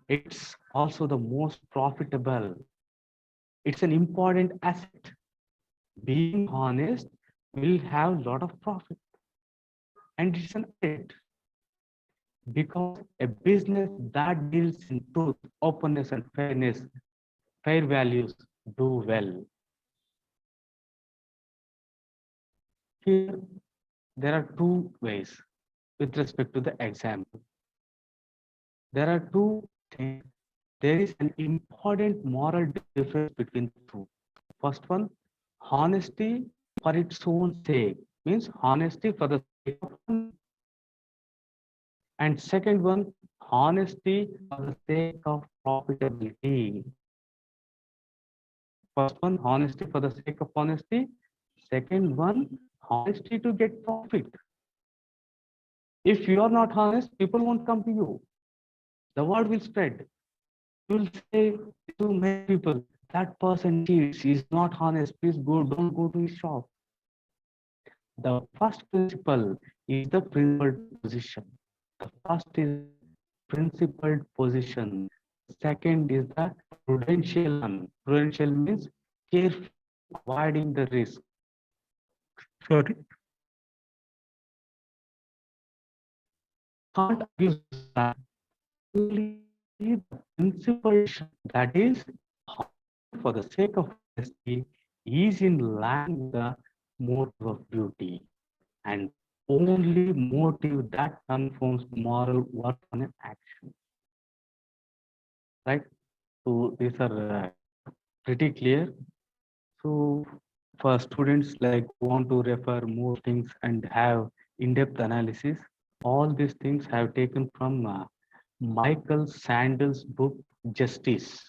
It's also the most profitable. It's an important asset. Being honest will have a lot of profit, and it's an asset because a business that deals in truth, openness, and fairness, fair values do well. Here, there are two ways with respect to the example. There are two things. There is an important moral difference between the two. First one, honesty for its own sake means honesty for the sake of honesty. And second one, honesty for the sake of profitability. First one, honesty for the sake of honesty. Second one, honesty to get profit. If you are not honest, people won't come to you. The word will spread. You will say to many people, that person cheats, he's not honest, please go, don't go to his shop. The first principle is the principled position. The first is principled position. Second is the prudential one. Prudential means careful, avoiding the risk. Sorry. Can't use that. Only the principled that is for the sake of honesty is in line with the motive of beauty, and only motive that confirms moral worth on an action. Right? So these are pretty clear. So for students like who want to refer more things and have in-depth analysis, all these things have taken from Michael Sandel's book Justice.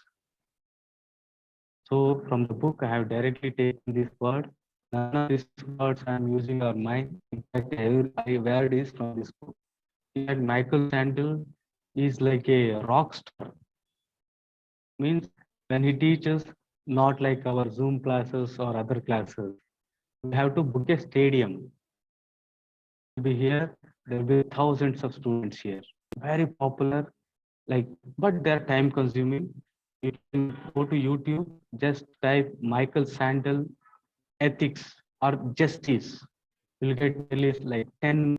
So from the book, I have directly taken this word. None of these words I'm using are mine. In fact, every word is from this book. In fact, Michael Sandel is like a rock star. Means when he teaches, not like our Zoom classes or other classes, we have to book a stadium. He'll be here. There will be thousands of students here. Very popular, like, but they're time consuming. You can go to YouTube, just type Michael Sandel ethics or justice. You'll get at least like 10.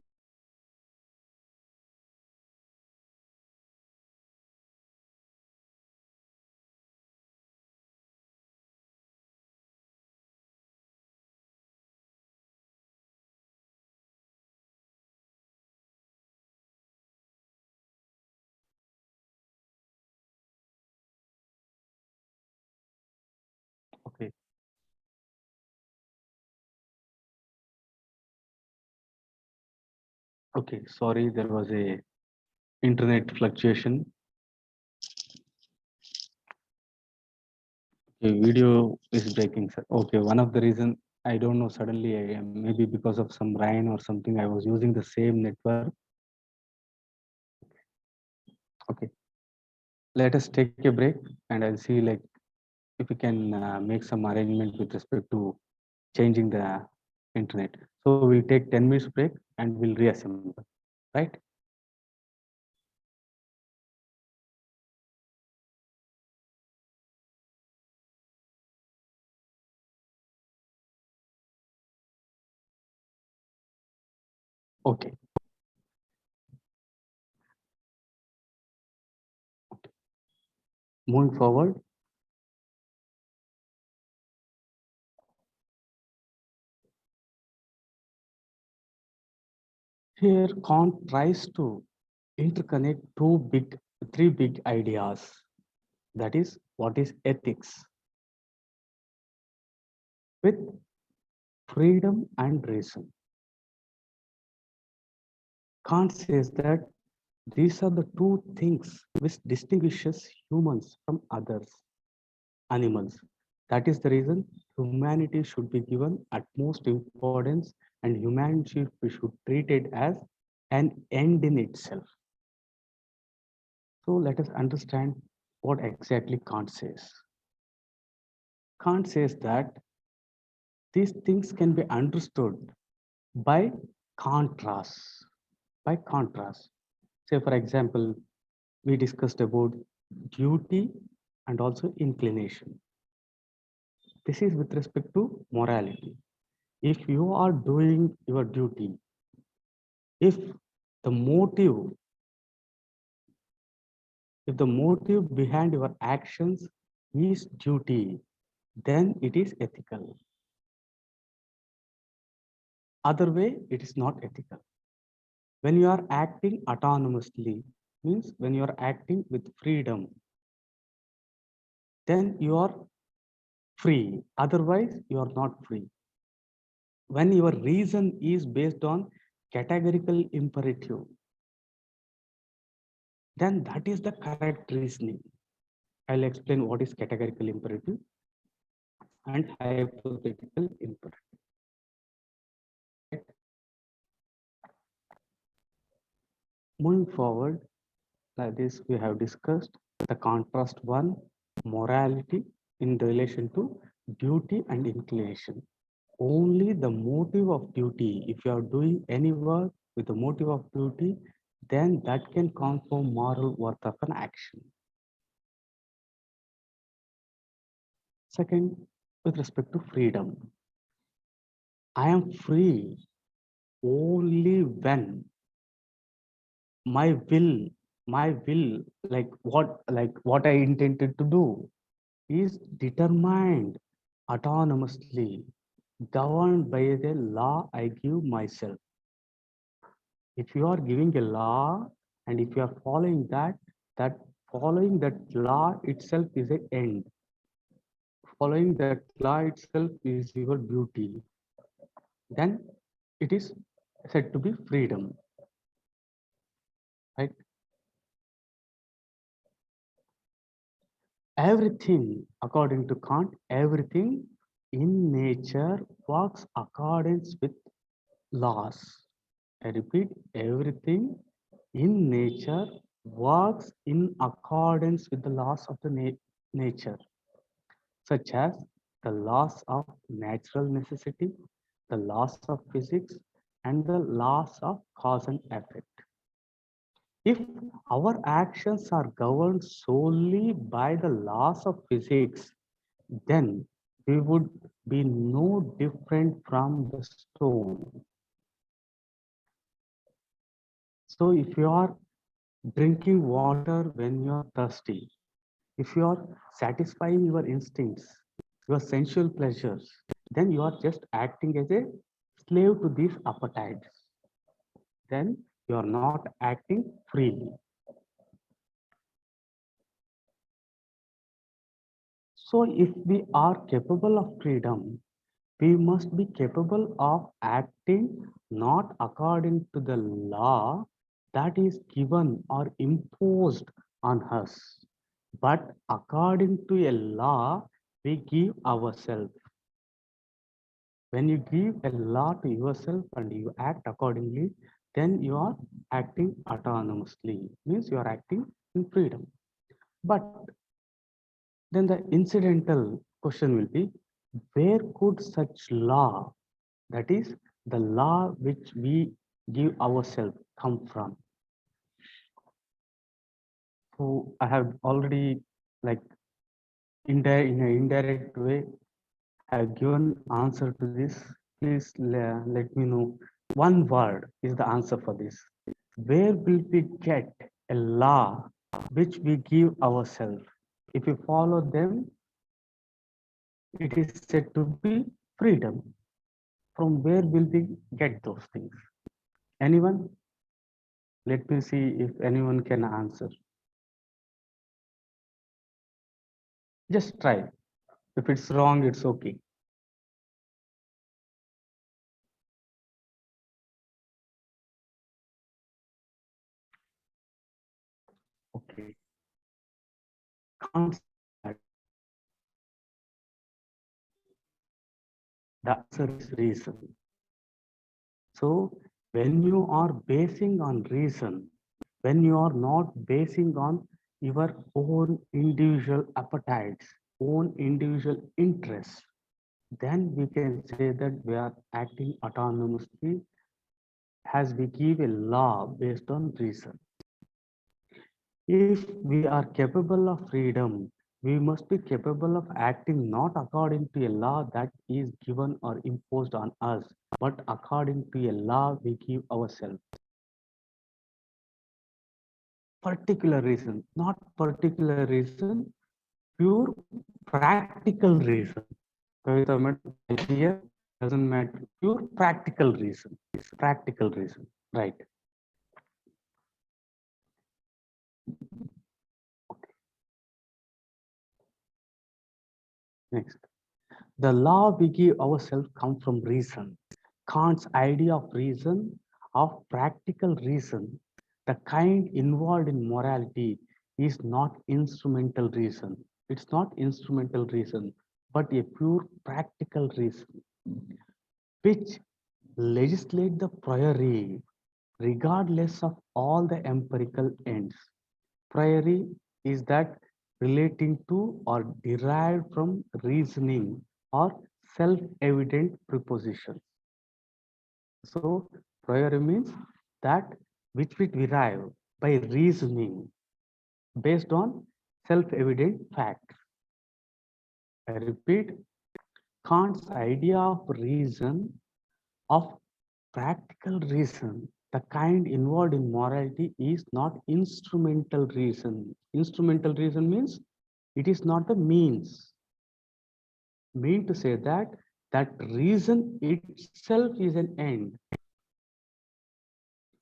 Okay, okay, sorry, there was a internet fluctuation. Okay, video is breaking, sir. Okay, one of the reason I don't know, suddenly I am maybe because of some rain or something, I was using the same network. Okay, let us take a break and I'll see like if we can make some arrangement with respect to changing the internet. So we'll take 10 minutes break and we'll reassemble, right? Okay. Moving forward, here Kant tries to interconnect three big ideas. That is, what is ethics with freedom and reason. Kant says that these are the two things which distinguishes humans from others, animals. That is the reason humanity should be given utmost importance and humanity we should treat it as an end in itself. So let us understand what exactly Kant says. Kant says that these things can be understood by contrast. By contrast. Say, for example, we discussed about duty and also inclination. This is with respect to morality. If you are doing your duty, if the motive, if the motive behind your actions is duty, then it is ethical. Other way, it is not ethical. When you are acting autonomously, means when you are acting with freedom, then you are free. Otherwise, you are not free. When your reason is based on categorical imperative, then that is the correct reasoning. I'll explain what is categorical imperative and hypothetical imperative. Right? Moving forward, like this, we have discussed the contrast one, morality in relation to duty and inclination. Only the motive of duty, if you are doing any work with the motive of duty, then that can confirm moral worth of an action. Second, with respect to freedom, I am free only when my will, like what I intended to do is determined autonomously, governed by the law I give myself. If you are giving a law and if you are following that, that following that law itself is an end. Following that law itself is your duty. Then it is said to be freedom, right? Everything, according to Kant, everything in nature works accordance with laws. I repeat, everything in nature works in accordance with the laws of the nature, such as the laws of natural necessity, the laws of physics, and the laws of cause and effect. If our actions are governed solely by the laws of physics, then we would be no different from the stone. So if you are drinking water when you are thirsty, if you are satisfying your instincts, your sensual pleasures, then you are just acting as a slave to these appetites. Then you are not acting freely. So if we are capable of freedom, we must be capable of acting not according to the law that is given or imposed on us, but according to a law we give ourselves. When you give a law to yourself and you act accordingly, then you are acting autonomously, means you are acting in freedom. But then the incidental question will be, where could such law, that is the law which we give ourselves, come from? So I have already, like in an indirect way, have given answer to this. Please let me know. One word is the answer for this. Where will we get a law which we give ourselves? If we follow them, it is said to be freedom. From where will we get those things? Anyone? Let me see if anyone can answer. Just try. If it's wrong, it's okay. Okay. Can't say that. The answer is reason. So when you are basing on reason, when you are not basing on your own individual appetites, own individual interests, then we can say that we are acting autonomously as we give a law based on reason. If we are capable of freedom, we must be capable of acting not according to a law that is given or imposed on us, but according to a law we give ourselves. Particular reason, not particular reason, pure practical reason. Kavita madam, idea doesn't matter. Pure practical reason. Practical reason. Right. Next. The law we give ourselves come from reason. Kant's idea of reason, of practical reason, the kind involved in morality, is not instrumental reason. It's not instrumental reason, but a pure practical reason, which legislate the priori regardless of all the empirical ends. Priori is that relating to or derived from reasoning or self-evident propositions. So priori means that which we derive by reasoning based on self-evident facts. I repeat, Kant's idea of reason, of practical reason, the kind involved in morality, is not instrumental reason. Instrumental reason means it is not the means. Mean to say that that reason itself is an end,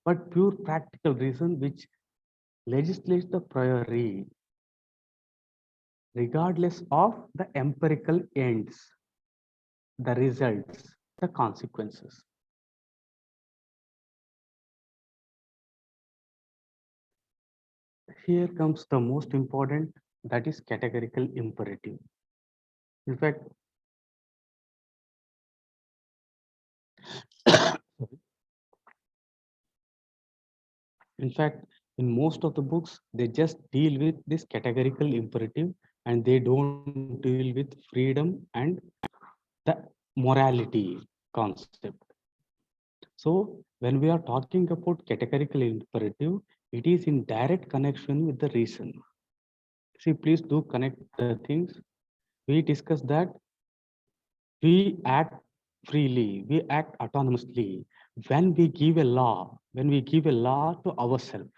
but pure practical reason which legislates the priori regardless of the empirical ends, the results, the consequences. Here comes the most important, that is categorical imperative. In fact, in fact, in most of the books, they just deal with this categorical imperative and they don't deal with freedom and the morality concept. So when we are talking about categorical imperative, it is in direct connection with the reason. See, please do connect the things. We discussed that we act freely, we act autonomously when we give a law, when we give a law to ourselves.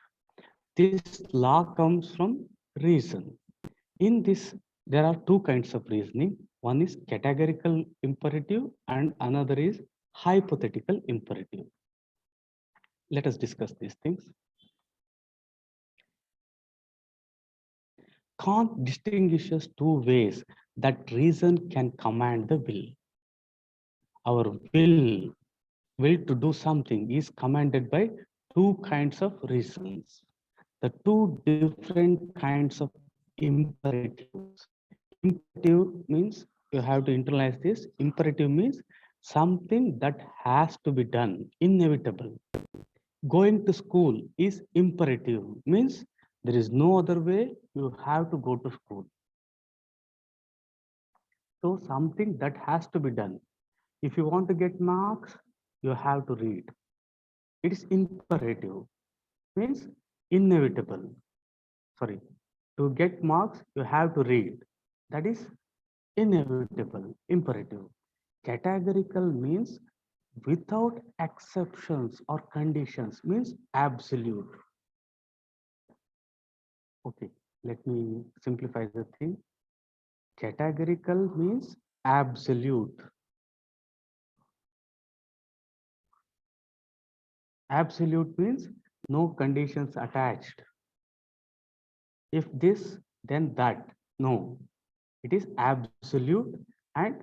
This law comes from reason. In this, there are two kinds of reasoning. One is categorical imperative and another is hypothetical imperative. Let us discuss these things. Kant distinguishes two ways that reason can command the will. Our will to do something is commanded by two kinds of reasons. The two different kinds of imperatives. Imperative means you have to internalize this. Imperative means something that has to be done, inevitable. Going to school is imperative, means there is no other way, you have to go to school. So something that has to be done. If you want to get marks, you have to read. It is imperative, means inevitable. Sorry, to get marks, you have to read. That is inevitable, imperative. Categorical means without exceptions or conditions, means absolute. Okay, let me simplify the thing. Categorical means absolute. Absolute means no conditions attached. If this, then that. No, it is absolute, and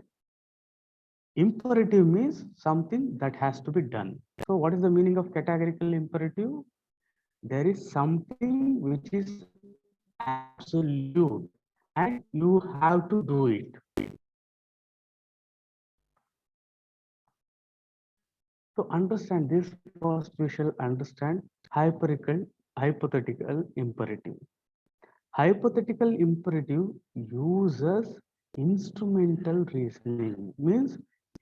imperative means something that has to be done. So what is the meaning of categorical imperative? There is something which is absolute and you have to do it. To understand this, first we shall understand hypothetical imperative. Hypothetical imperative uses instrumental reasoning. Means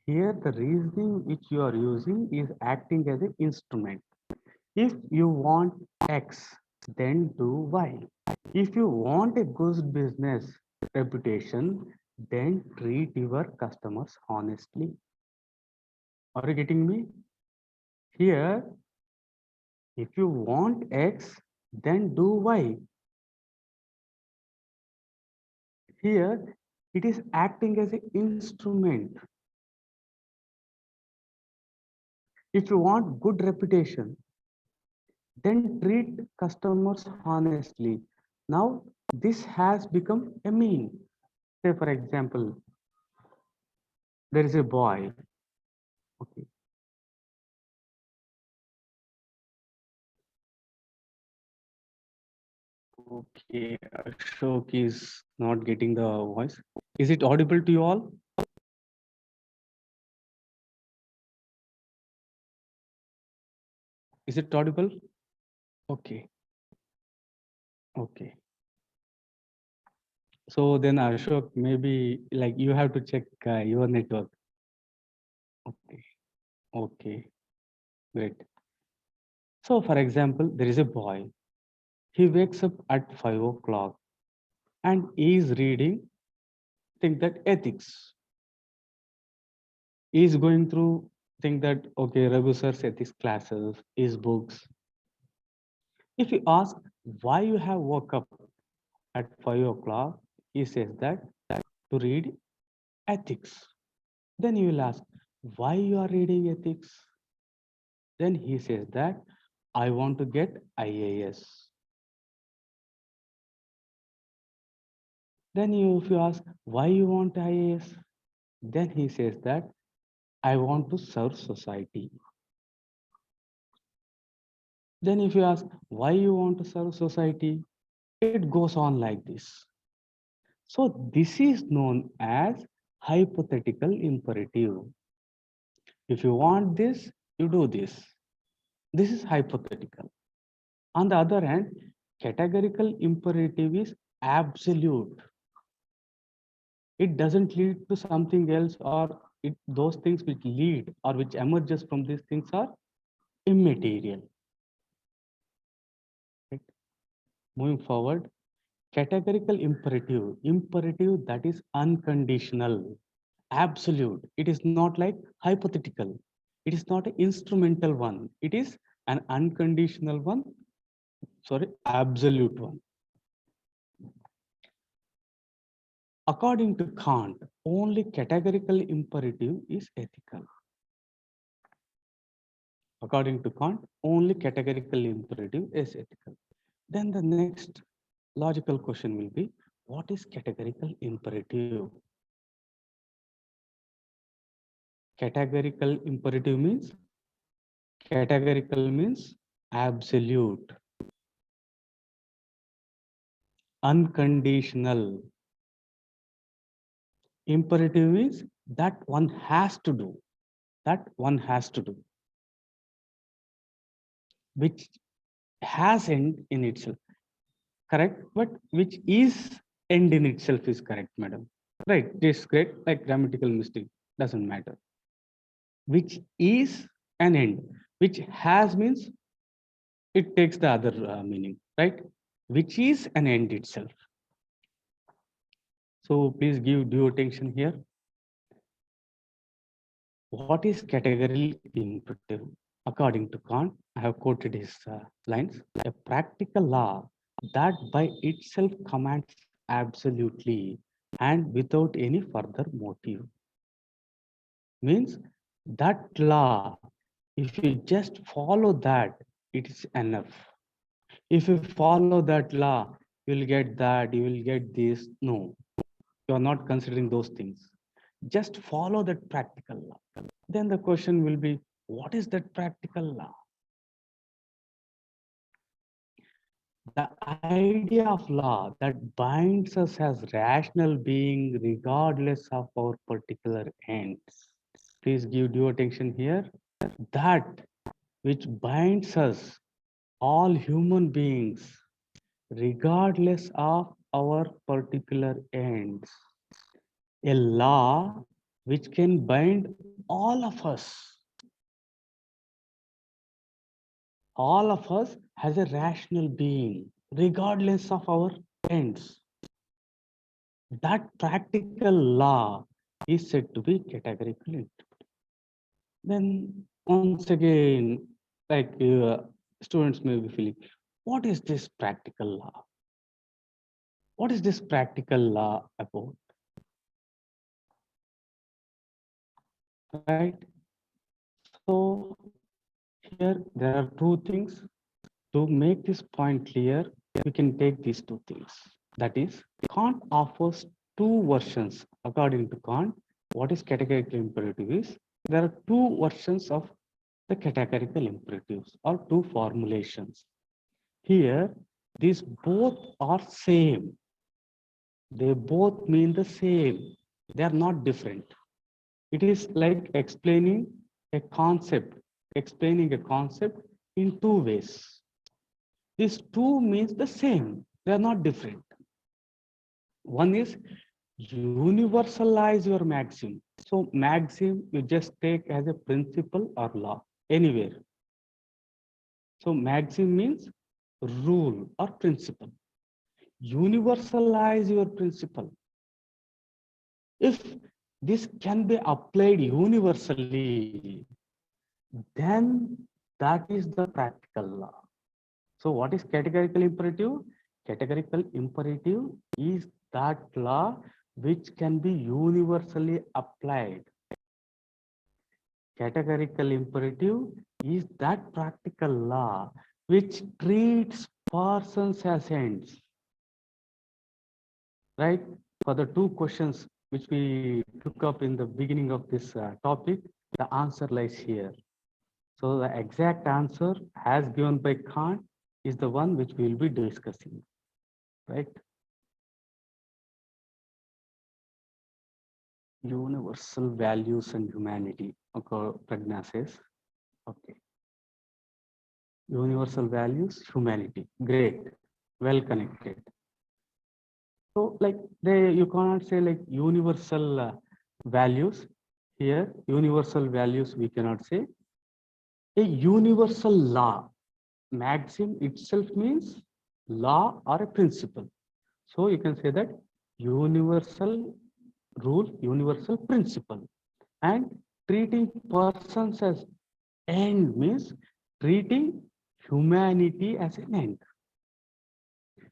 here the reasoning which you are using is acting as an instrument. If you want X, then do Y. If you want a good business reputation, then treat your customers honestly. Are you getting me? Here, if you want X, then do Y. Here, it is acting as an instrument. If you want good reputation, then treat customers honestly. Now, this has become a mean. Say, for example, there is a boy. Okay. Okay, Ashok is not getting the voice. Is it audible to you all? Is it audible? Okay, okay. So then Ashok, maybe like you have to check your network. Okay, okay, great. So for example, there is a boy. He wakes up at 5 o'clock and is reading, think that ethics. He is going through, think that, okay, Raghu sir's ethics classes, his books. If you ask why you have woke up at 5 o'clock, he says that to read ethics. Then you will ask, why you are reading ethics? Then he says that I want to get IAS. Then if you ask, why you want IAS? Then he says that I want to serve society. Then if you ask, why you want to serve society? It goes on like this. So this is known as hypothetical imperative. If you want this, you do this. This is hypothetical. On the other hand, categorical imperative is absolute. It doesn't lead to something else, or those things which lead or which emerges from these things are immaterial. Right? Moving forward, categorical imperative that is unconditional, absolute. It is not like hypothetical. It is not an instrumental one. It is an unconditional one, sorry, absolute one. According to Kant, only categorical imperative is ethical. According to Kant, only categorical imperative is ethical. Then the next logical question will be, what is categorical imperative? Categorical means absolute, unconditional. Imperative is that one has to do, which has end in itself. Correct, but which is end in itself is correct, madam. Right, this is great, like grammatical mistake, doesn't matter. Which is an end, which has means it takes the other meaning, right? Which is an end itself. So please give due attention here. What is categorical imperative? According to Kant, I have quoted his lines, a practical law that by itself commands absolutely and without any further motive. Means that law, if you just follow that, it is enough. If you follow that law, you will get that, you will get this. No, you are not considering those things. Just follow that practical law. Then the question will be, what is that practical law? The idea of law that binds us as rational being regardless of our particular ends. Please give due attention here. That which binds us, all human beings, regardless of our particular ends. A law which can bind all of us. All of us has a rational being, regardless of our ends. That practical law is said to be categorical imperative. Then once again, like students may be feeling, what is this practical law? What is this practical law about? Right? So here there are two things. To make this point clear, we can take these two things. That is, Kant offers two versions. According to Kant, what is categorical imperative is, there are two versions of the categorical imperatives or two formulations. Here, these both are same. They both mean the same. They are not different. It is like explaining a concept in two ways. These two means the same. They are not different. One is universalize your maxim. So maxim you just take as a principle or law anywhere. So maxim means rule or principle. Universalize your principle. If this can be applied universally, then that is the practical law. So what is categorical imperative? Categorical imperative is that law which can be universally applied. Categorical imperative is that practical law which treats persons as ends. Right? For the two questions which we took up in the beginning of this topic, the answer lies here. So the exact answer as given by Kant is the one which we will be discussing. Right? Universal values and humanity. Okay, Pragna says. Okay. Universal values, humanity. Great. Well connected. So like you cannot say like universal values. Here, universal values we cannot say. A universal law. Maxim itself means law or a principle. So you can say that universal rule, universal principle. And treating persons as end means treating humanity as an end.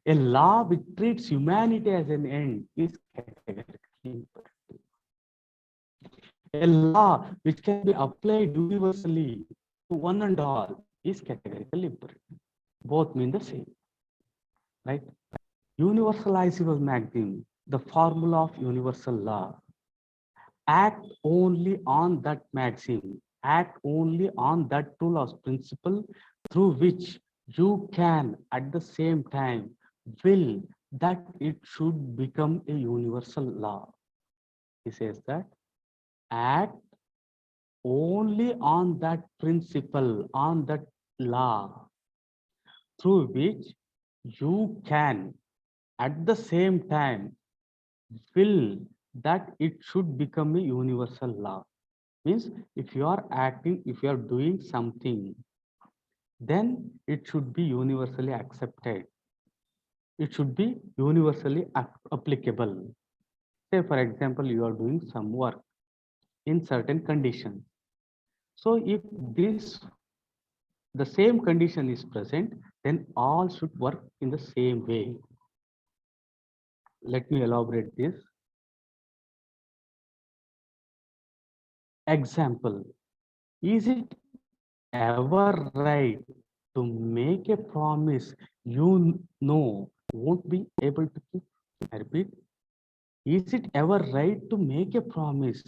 A law which treats humanity as an end is categorically imperative. A law which can be applied universally to one and all is categorically imperative. Both mean the same, right? Universalize your maxim, the formula of universal law. Act only on that maxim, act only on that rule or principle through which you can at the same time will that it should become a universal law. He says that act only on that principle, on that law through which you can at the same time will that it should become a universal law. Means if you are acting, if you are doing something, then it should be universally accepted. It should be universally applicable. Say, for example, you are doing some work in certain conditions. So if the same condition is present, then all should work in the same way. Let me elaborate this. Example, is it ever right to make a promise you know won't be able to keep? I repeat, is it ever right to make a promise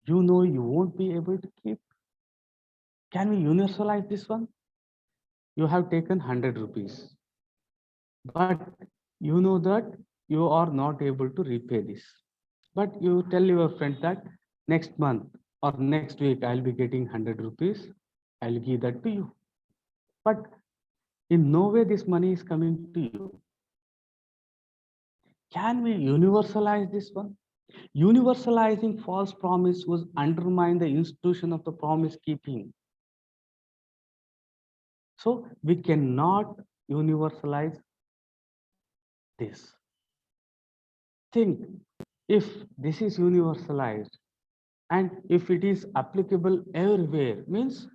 you know you won't be able to keep? Can we universalize this one? You have taken 100 rupees, but you know that you are not able to repay this. But you tell your friend that next month or next week I'll be getting 100 rupees. I'll give that to you. But in no way this money is coming to you. Can we universalize this one? Universalizing false promise would undermine the institution of the promise keeping. So we cannot universalize this. Think, if this is universalized and if it is applicable everywhere, means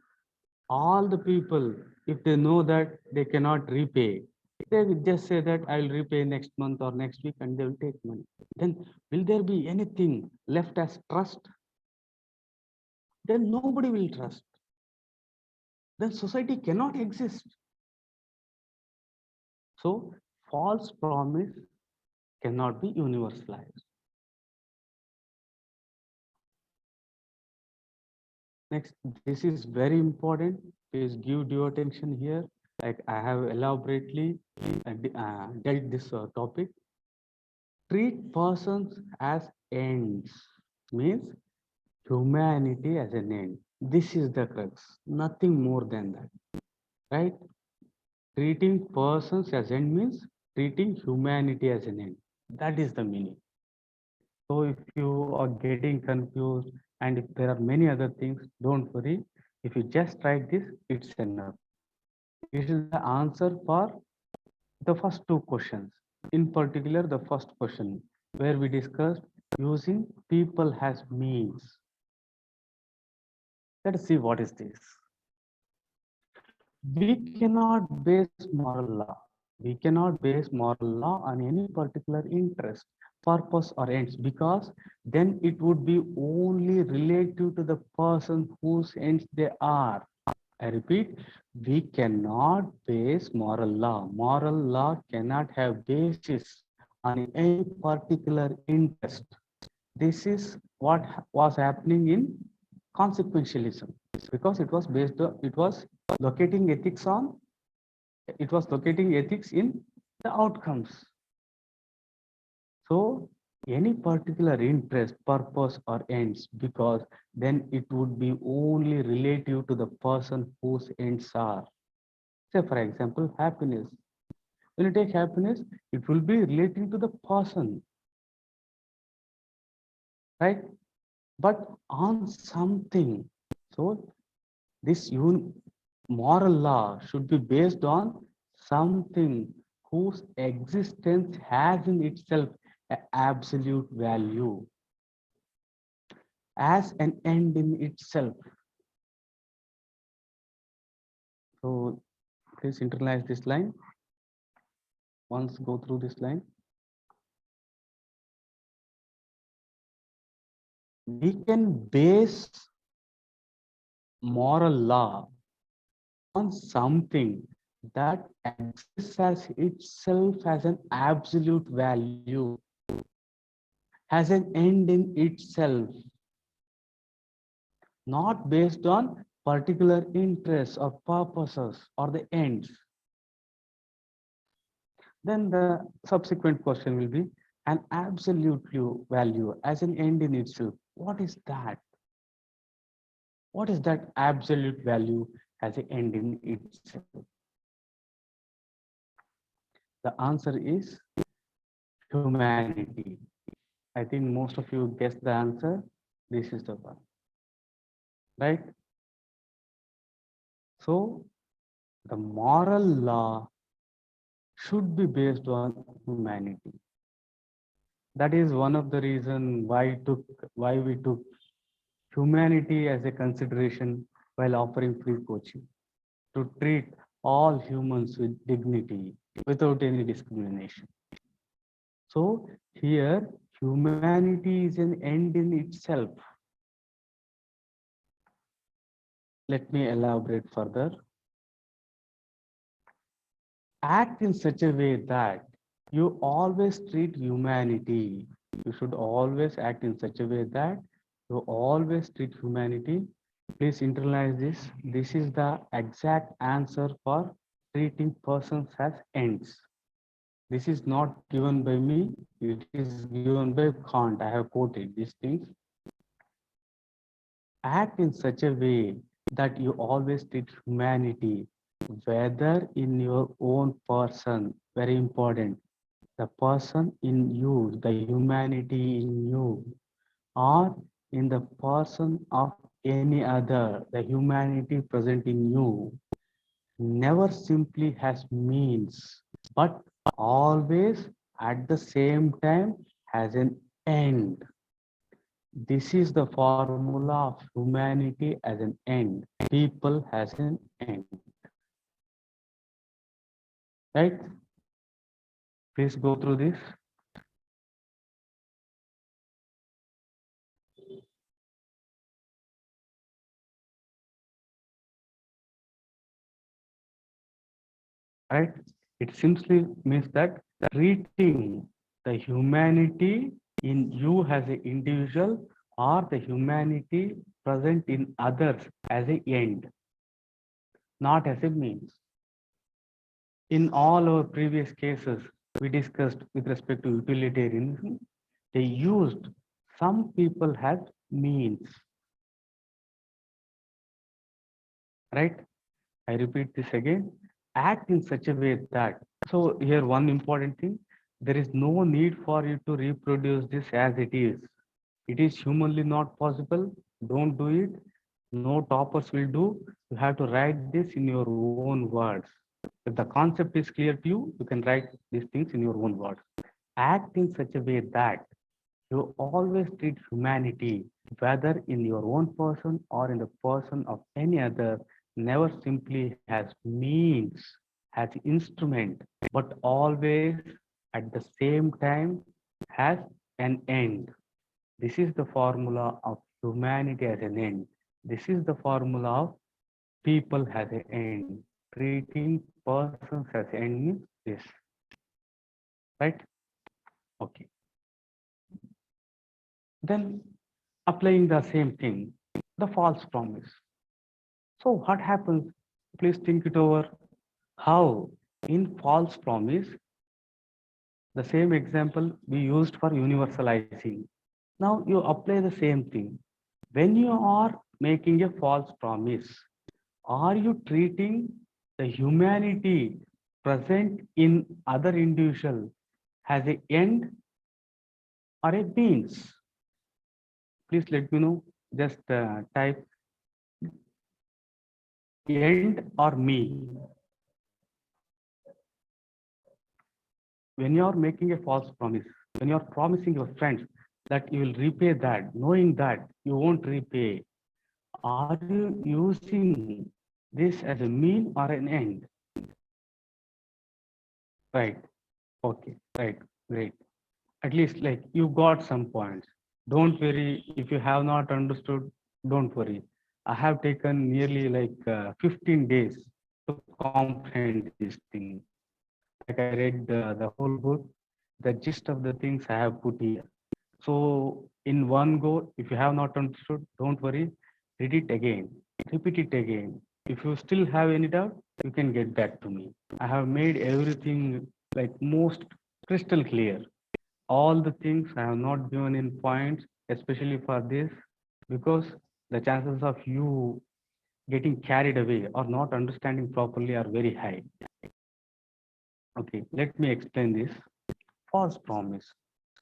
all the people, if they know that they cannot repay, they will just say that I will repay next month or next week and they will take money. Then will there be anything left as trust? Then nobody will trust. Then society cannot exist. So false promise cannot be universalized. Next, this is very important. Please give due attention here. Like I have elaborately dealt this topic. Treat persons as ends means humanity as an end. This is the crux, nothing more than that, right? Treating persons as end means treating humanity as an end. That is the meaning. So if you are getting confused and if there are many other things, don't worry. If you just write this, it's enough. It is the answer for the first two questions. In particular, the first question where we discussed using people as means. Let's see what is this. We cannot base moral law. We cannot base moral law on any particular interest, purpose, or ends because then it would be only relative to the person whose ends they are. I repeat, we cannot base moral law. Moral law cannot have basis on any particular interest. This is what was happening in consequentialism because it was locating ethics on, it was locating ethics in the outcomes. So any particular interest, purpose, or ends, because then it would be only relative to the person whose ends are. Say, for example, happiness. When you take happiness, it will be relating to the person, right? But on something. So this moral law should be based on something whose existence has in itself an absolute value as an end in itself. So please internalize this line. Once go through this line. We can base moral law on something that exists as itself as an absolute value, has an end in itself, not based on particular interests or purposes or the ends. Then the subsequent question will be an absolute value as an end in itself. What is that? What is that absolute value as an end in itself? The answer is humanity. I think most of you guessed the answer. This is the one, right? So the moral law should be based on humanity. That is one of the reasons why we took humanity as a consideration while offering free coaching, to treat all humans with dignity without any discrimination. So here humanity is an end in itself. Let me elaborate further. Act in such a way that you always treat humanity. You should always act in such a way that you always treat humanity. Please internalize this. This is the exact answer for treating persons as ends. This is not given by me. It is given by Kant. I have quoted these things. Act in such a way that you always treat humanity, whether in your own person, very important. the person in you, the humanity in you, or in the person of any other, the humanity present in you, never simply has means, but always at the same time has an end. This is the formula of humanity as an end. People has an end. Right? Please go through this. Right? It simply means that treating the humanity in you as an individual or the humanity present in others as an end, not as a means. In all our previous cases we discussed with respect to utilitarianism, they used some people had means, right? I repeat this again, act in such a way that, so here one important thing, there is no need for you to reproduce this as it is. It is humanly not possible. Don't do it. No toppers will do. You have to write this in your own words. If the concept is clear to you, you can write these things in your own words. Act in such a way that you always treat humanity, whether in your own person or in the person of any other, never simply has means, has instrument, but always at the same time has an end. This is the formula of humanity as an end. This is the formula of people as an end. Treating persons as end means this, right? Okay. Then applying the same thing, the false promise. So what happens? Please think it over. How in false promise, the same example we used for universalizing. Now you apply the same thing. When you are making a false promise, are you treating the humanity present in other individual as a end or a means? Please let me know. Just type end or me. When you are making a false promise, when you are promising your friends that you will repay that, knowing that you won't repay, are you using this as a mean or an end? Right. Okay. Right. Great. At least like you got some points. Don't worry if you have not understood. Don't worry. I have taken nearly like 15 days to comprehend this thing. Like I read the whole book, the gist of the things I have put here. So in one go, if you have not understood, don't worry, read it again, repeat it again. If you still have any doubt, you can get back to me. I have made everything like most crystal clear. All the things I have not given in points, especially for this, because the chances of you getting carried away or not understanding properly are very high. Okay, let me explain this. False promise.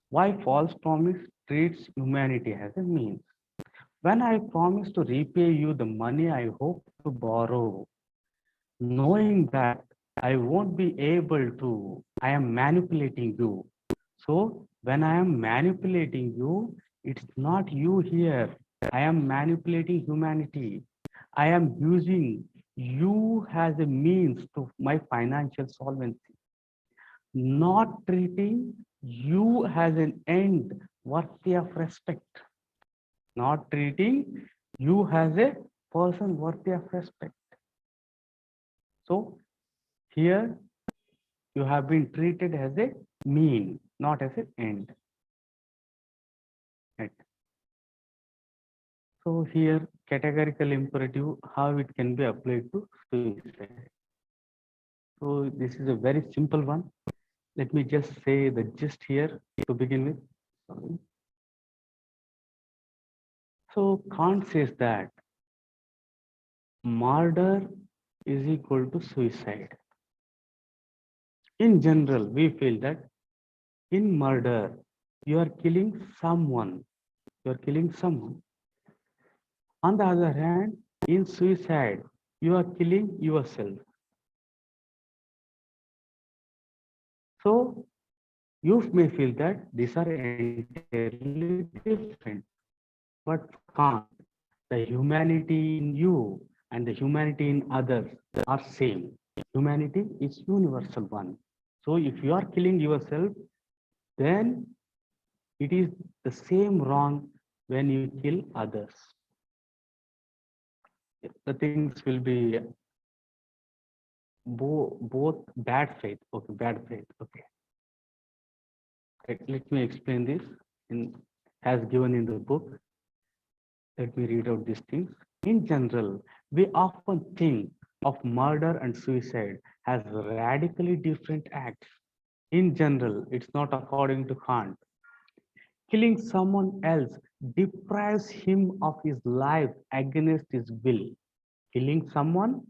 Why false promise treats humanity as a means? When I promise to repay you the money I hope to borrow, knowing that I won't be able to, I am manipulating you. So when I am manipulating you, it's not you here. I am manipulating humanity. I am using you as a means to my financial solvency, not treating you as an end worthy of respect, not treating you as a person worthy of respect. So here you have been treated as a mean, not as an end. Right. So here categorical imperative, how it can be applied to suicide. So this is a very simple one. Let me just say the gist here to begin with. Sorry. So Kant says that murder is equal to suicide. In general, we feel that In murder, you are killing someone. You are killing someone. On the other hand, in suicide, you are killing yourself. So you may feel that these are entirely different. But for Kant, the humanity in you and the humanity in others are same. Humanity is universal one. So if you are killing yourself, then it is the same wrong when you kill others. The things will be both bad faith. Okay, bad faith. Okay. Let me explain this in as given in the book. Let me read out these things. In general, we often think of murder and suicide as radically different acts. In general, it's not according to Kant. Killing someone else deprives him of his life against his will. Killing someone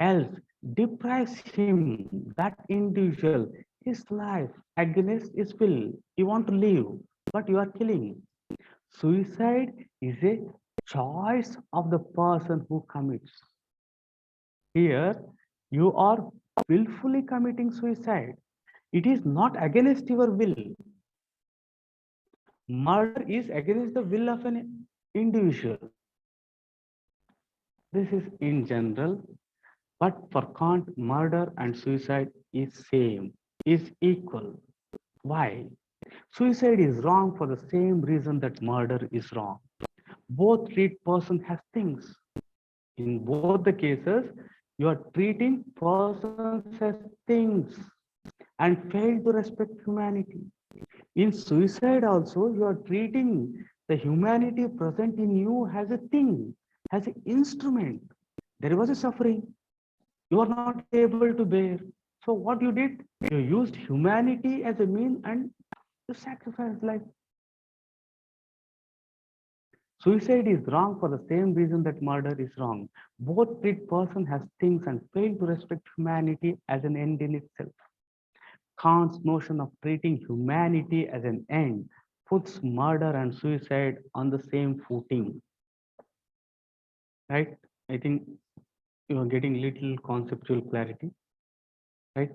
else deprives him, that individual, his life against his will. You want to live, but you are killing. Suicide is a choice of the person who commits. Here, you are willfully committing suicide. It is not against your will. Murder is against the will of an individual. This is in general, but for Kant, murder and suicide is same, is equal. Why? Suicide is wrong for the same reason that murder is wrong. Both treat person as things. In both the cases, you are treating persons as things and fail to respect humanity. In suicide also, you are treating the humanity present in you as a thing, as an instrument. There was a suffering you are not able to bear. So what you did, you used humanity as a mean and you sacrificed life. Suicide is wrong for the same reason that murder is wrong. Both treat person as things and fail to respect humanity as an end in itself. Kant's notion of treating humanity as an end puts murder and suicide on the same footing. Right? I think you are getting little conceptual clarity. Right?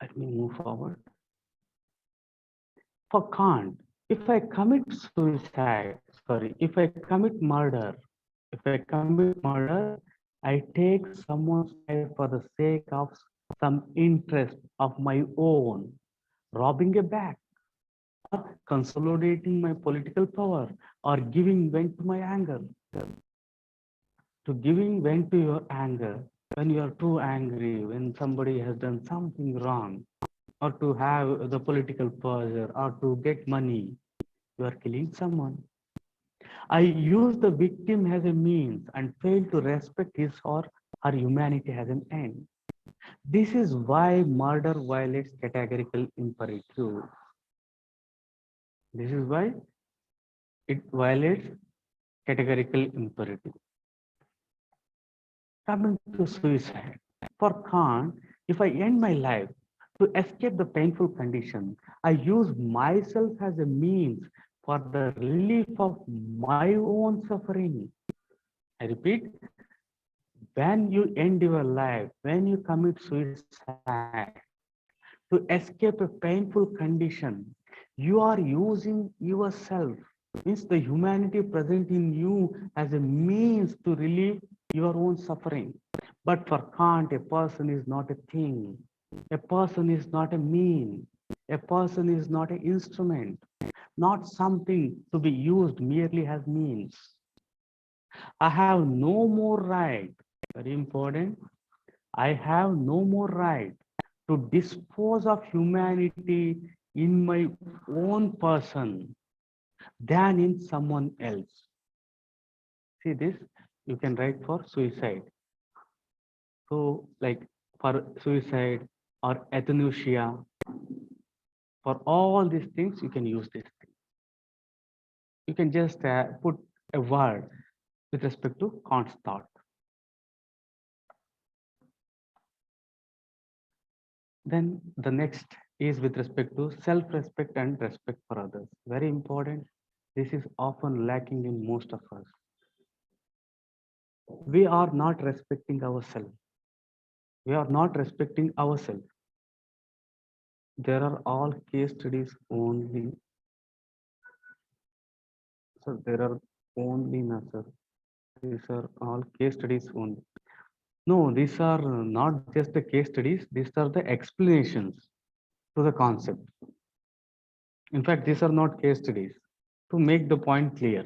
Let me move forward. For Kant, if I commit suicide, sorry, if I commit murder, if I commit murder, I take someone's life for the sake of some interest of my own, robbing a bank, or consolidating my political power, or giving vent to my anger. To giving vent to your anger, when you are too angry, when somebody has done something wrong, or to have the political pleasure, or to get money, you are killing someone. I use the victim as a means and fail to respect his or her humanity as an end. This is why murder violates categorical imperative. This is why it violates categorical imperative. Coming to suicide. For Kant, if I end my life to escape the painful condition, I use myself as a means for the relief of my own suffering. I repeat, when you end your life, when you commit suicide to escape a painful condition, you are using yourself, means the humanity present in you as a means to relieve your own suffering. But for Kant, a person is not a thing. A person is not a mean. A person is not an instrument, not something to be used merely as means. I have no more right, very important, I have no more right to dispose of humanity in my own person than in someone else. See this, you can write for suicide. So like for suicide or euthanasia, for all these things, you can use this thing. You can just put a word with respect to Kant's thought. Then the next is with respect to self-respect and respect for others. Very important. This is often lacking in most of us. We are not respecting ourselves. We are not respecting ourselves. There are all case studies only. So there are only, no, sir. These are all case studies only. No, these are not just the case studies. These are the explanations to the concept. In fact, these are not case studies. To make the point clear,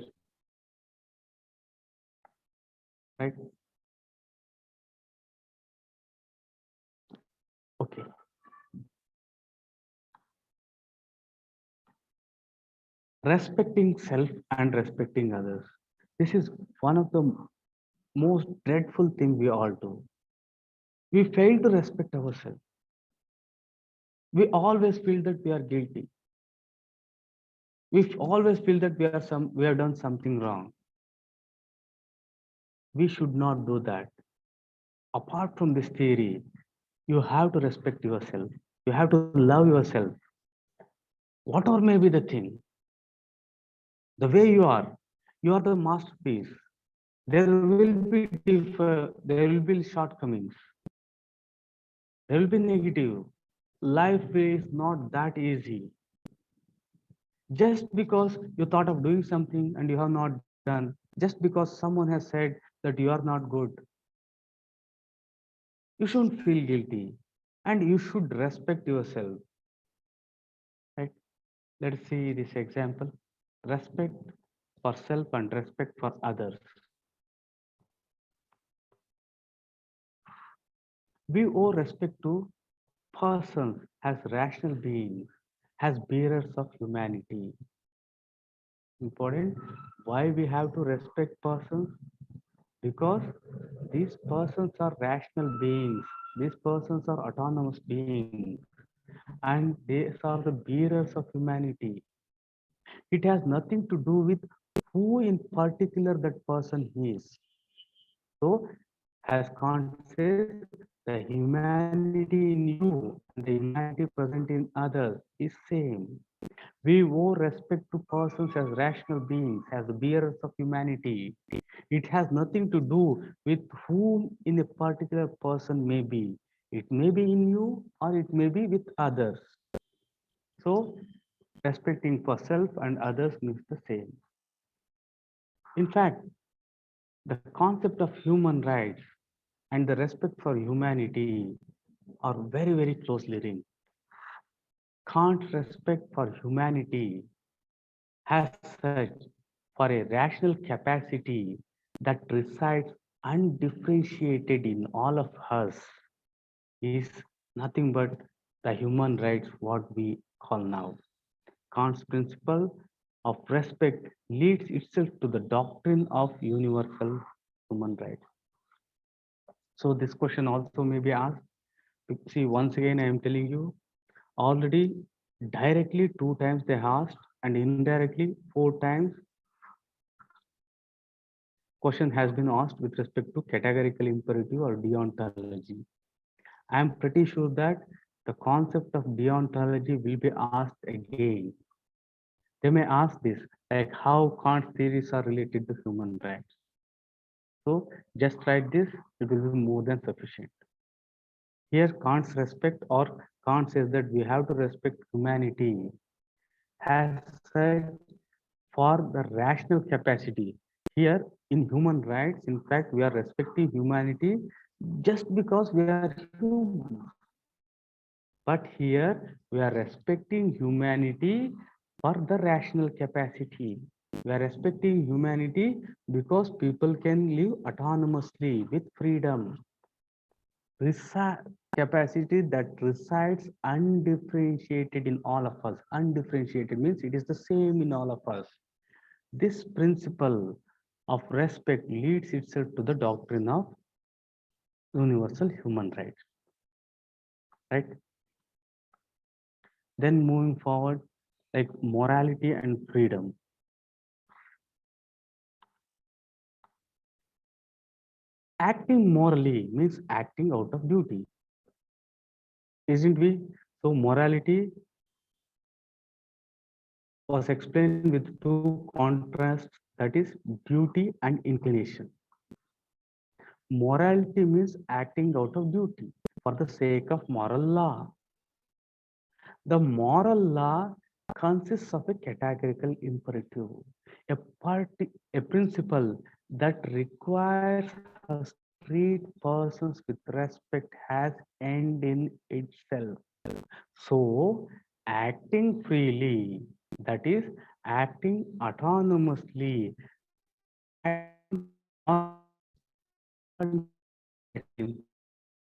right? Okay. Respecting self and respecting others. This is one of the most dreadful thing we all do. We fail to respect ourselves. We always feel that we are guilty. We always feel that we have done something wrong. We should not do that. Apart from this theory, you have to respect yourself. You have to love yourself. Whatever may be the thing, the way you are the masterpiece. There will be shortcomings. There will be negative. Life is not that easy. Just because you thought of doing something and you have not done, just because someone has said that you are not good, you shouldn't feel guilty and you should respect yourself. Right? Let's see this example. Respect for self and respect for others. We owe respect to persons as rational beings, as bearers of humanity. Important. Why we have to respect persons? Because these persons are rational beings. These persons are autonomous beings. And these are the bearers of humanity. It has nothing to do with who in particular that person is. So, as Kant says, the humanity in you and the humanity present in others is same. We owe respect to persons as rational beings, as the bearers of humanity. It has nothing to do with whom in a particular person may be. It may be in you or it may be with others. So, respecting for self and others means the same. In fact, the concept of human rights and the respect for humanity are very, very closely linked. Kant's respect for humanity has such for a rational capacity that resides undifferentiated in all of us is nothing but the human rights, what we call now. Kant's principle of respect leads itself to the doctrine of universal human rights. So this question also may be asked. See, once again, I am telling you, already directly 2 times they asked and indirectly 4 times question has been asked with respect to categorical imperative or deontology. I am pretty sure that the concept of deontology will be asked again. They may ask this, like how Kant's theories are related to human rights. So just write this, it will be more than sufficient. Here Kant's respect or Kant says that we have to respect humanity has such for the rational capacity. Here in human rights, in fact, we are respecting humanity just because we are human. But here we are respecting humanity for the rational capacity. We are respecting humanity because people can live autonomously with freedom. Capacity that resides undifferentiated in all of us. Undifferentiated means it is the same in all of us. This principle of respect leads itself to the doctrine of universal human rights. Right? Then moving forward, like morality and freedom. Acting morally means acting out of duty, isn't we? So morality was explained with two contrasts, that is duty and inclination. Morality means acting out of duty for the sake of moral law. The moral law consists of a categorical imperative, a principle that requires us to treat persons with respect as end in itself. So, acting freely, that is, acting autonomously, acting on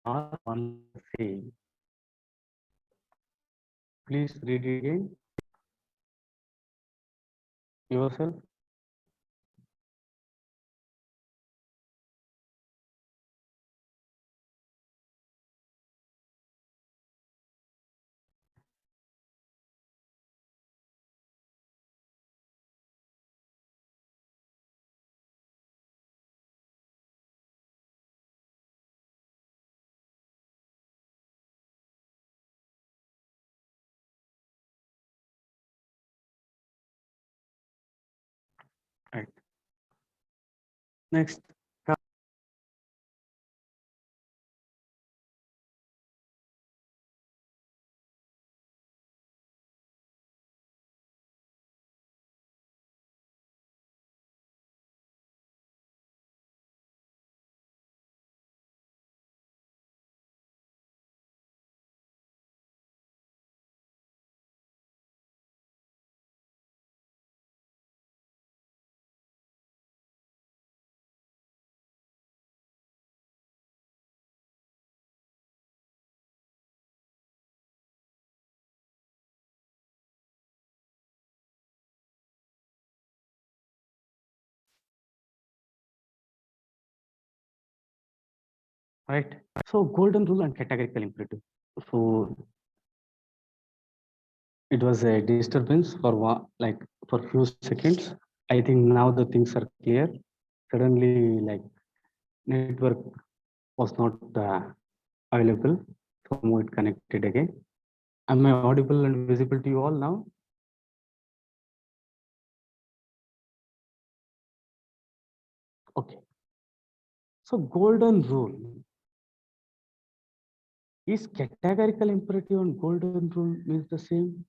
are one the same. Please read it again yourself. Right. Next. Right. So golden rule and categorical imperative. So it was a disturbance for like for few seconds. I think now the things are clear. Suddenly, like network was not available, so it connected again. Am I audible and visible to you all now? Okay. So golden rule is categorical imperative and golden rule means the same.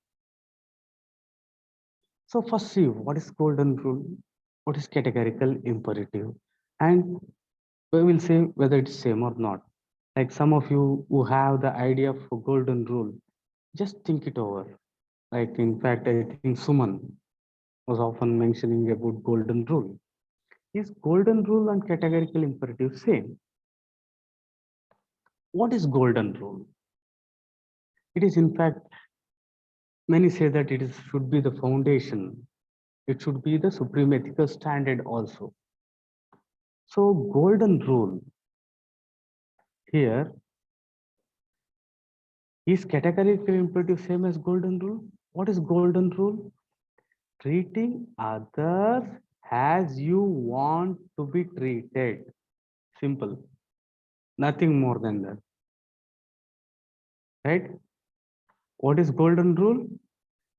So first see what is golden rule, what is categorical imperative, and we will say whether it's same or not. Like some of you who have the idea of a golden rule, just think it over. Like in fact, I think Suman was often mentioning about golden rule. Is golden rule and categorical imperative same? What is golden rule? It is in fact, many say that it is should be the foundation. It should be the supreme ethical standard also. So golden rule here is categorical imperative same as golden rule. What is golden rule? Treating others as you want to be treated. Simple. Nothing more than that. Right? What is golden rule?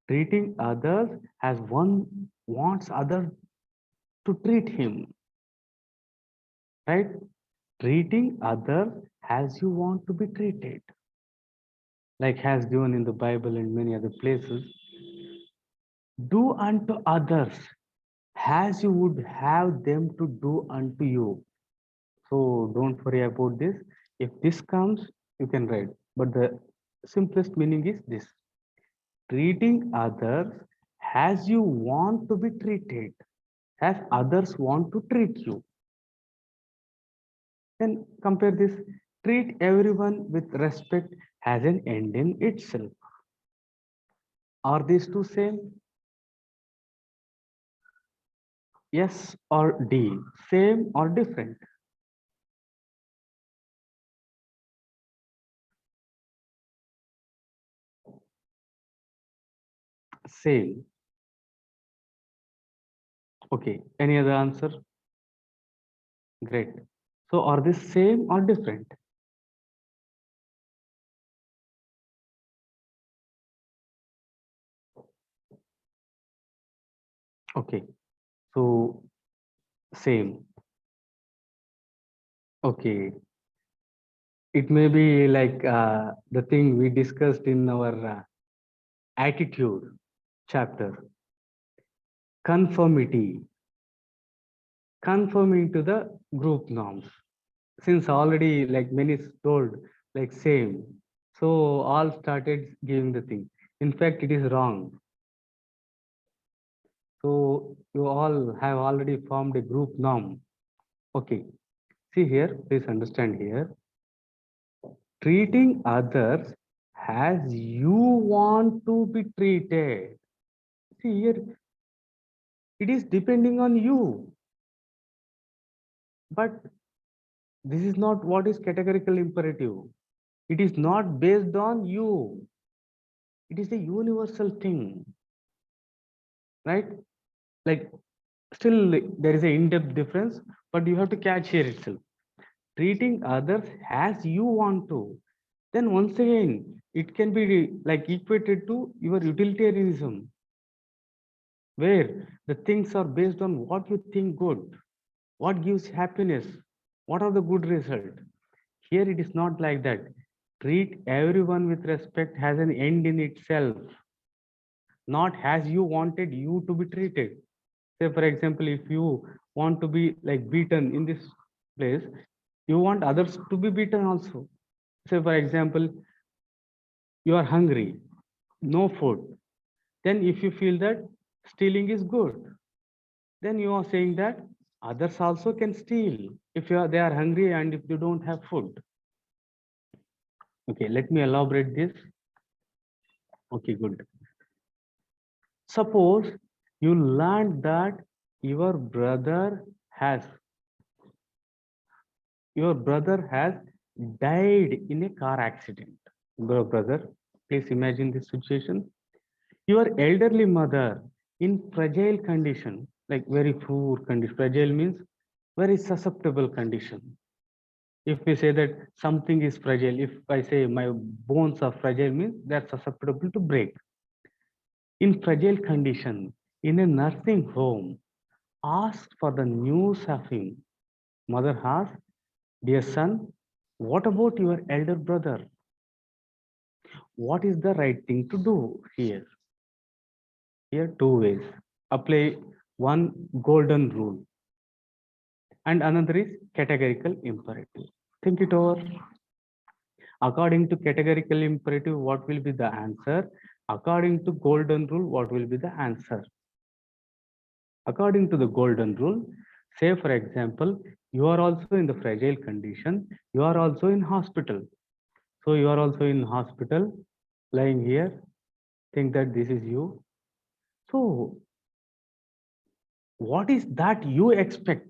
Treating others as one wants others to treat him. Right? Treating others as you want to be treated. Like has given in the Bible and many other places. Do unto others as you would have them to do unto you. So don't worry about this. If this comes, you can write. But the simplest meaning is this: treating others as you want to be treated, as others want to treat you. Then compare this: treat everyone with respect as an end in itself. Are these two same? Yes or D? Same or different? Same. Okay. Any other answer? Great. So are they same or different? Okay, so same. Okay, it may be like the thing we discussed in our attitude chapter, conformity, conforming to the group norms. Since already like many told like same, so all started giving the thing. In fact, it is wrong. So you all have already formed a group norm. Okay, see here, please understand here. Treating others as you want to be treated. See here, it is depending on you. But this is not what is categorical imperative. It is not based on you. It is a universal thing, right? Like still there is a in-depth difference, but you have to catch here itself. Treating others as you want to. Then once again, it can be like equated to your utilitarianism, where the things are based on what you think good, what gives happiness, what are the good results. Here it is not like that. Treat everyone with respect has an end in itself, not as you wanted you to be treated. Say, for example, if you want to be like beaten in this place, you want others to be beaten also. Say, for example, you are hungry, no food. Then if you feel that stealing is good, then you are saying that others also can steal if they are hungry and if you don't have food. Okay, let me elaborate this. Okay, good. Suppose you learned that your brother has your brother has died in a car accident. Bro, brother, please imagine this situation. Your elderly mother in fragile condition, like very poor condition. Fragile means very susceptible condition. If we say that something is fragile, if I say my bones are fragile, means they're susceptible to break. In fragile condition, in a nursing home, ask for the news of him. Mother asked, dear son, what about your elder brother? What is the right thing to do here? Here, two ways. Apply one golden rule, and another is categorical imperative. Think it over. According to categorical imperative, what will be the answer? According to golden rule, what will be the answer? According to the golden rule, say for example, you are also in the fragile condition, you are also in hospital. So you are also in hospital, lying here, think that this is you. So what is that you expect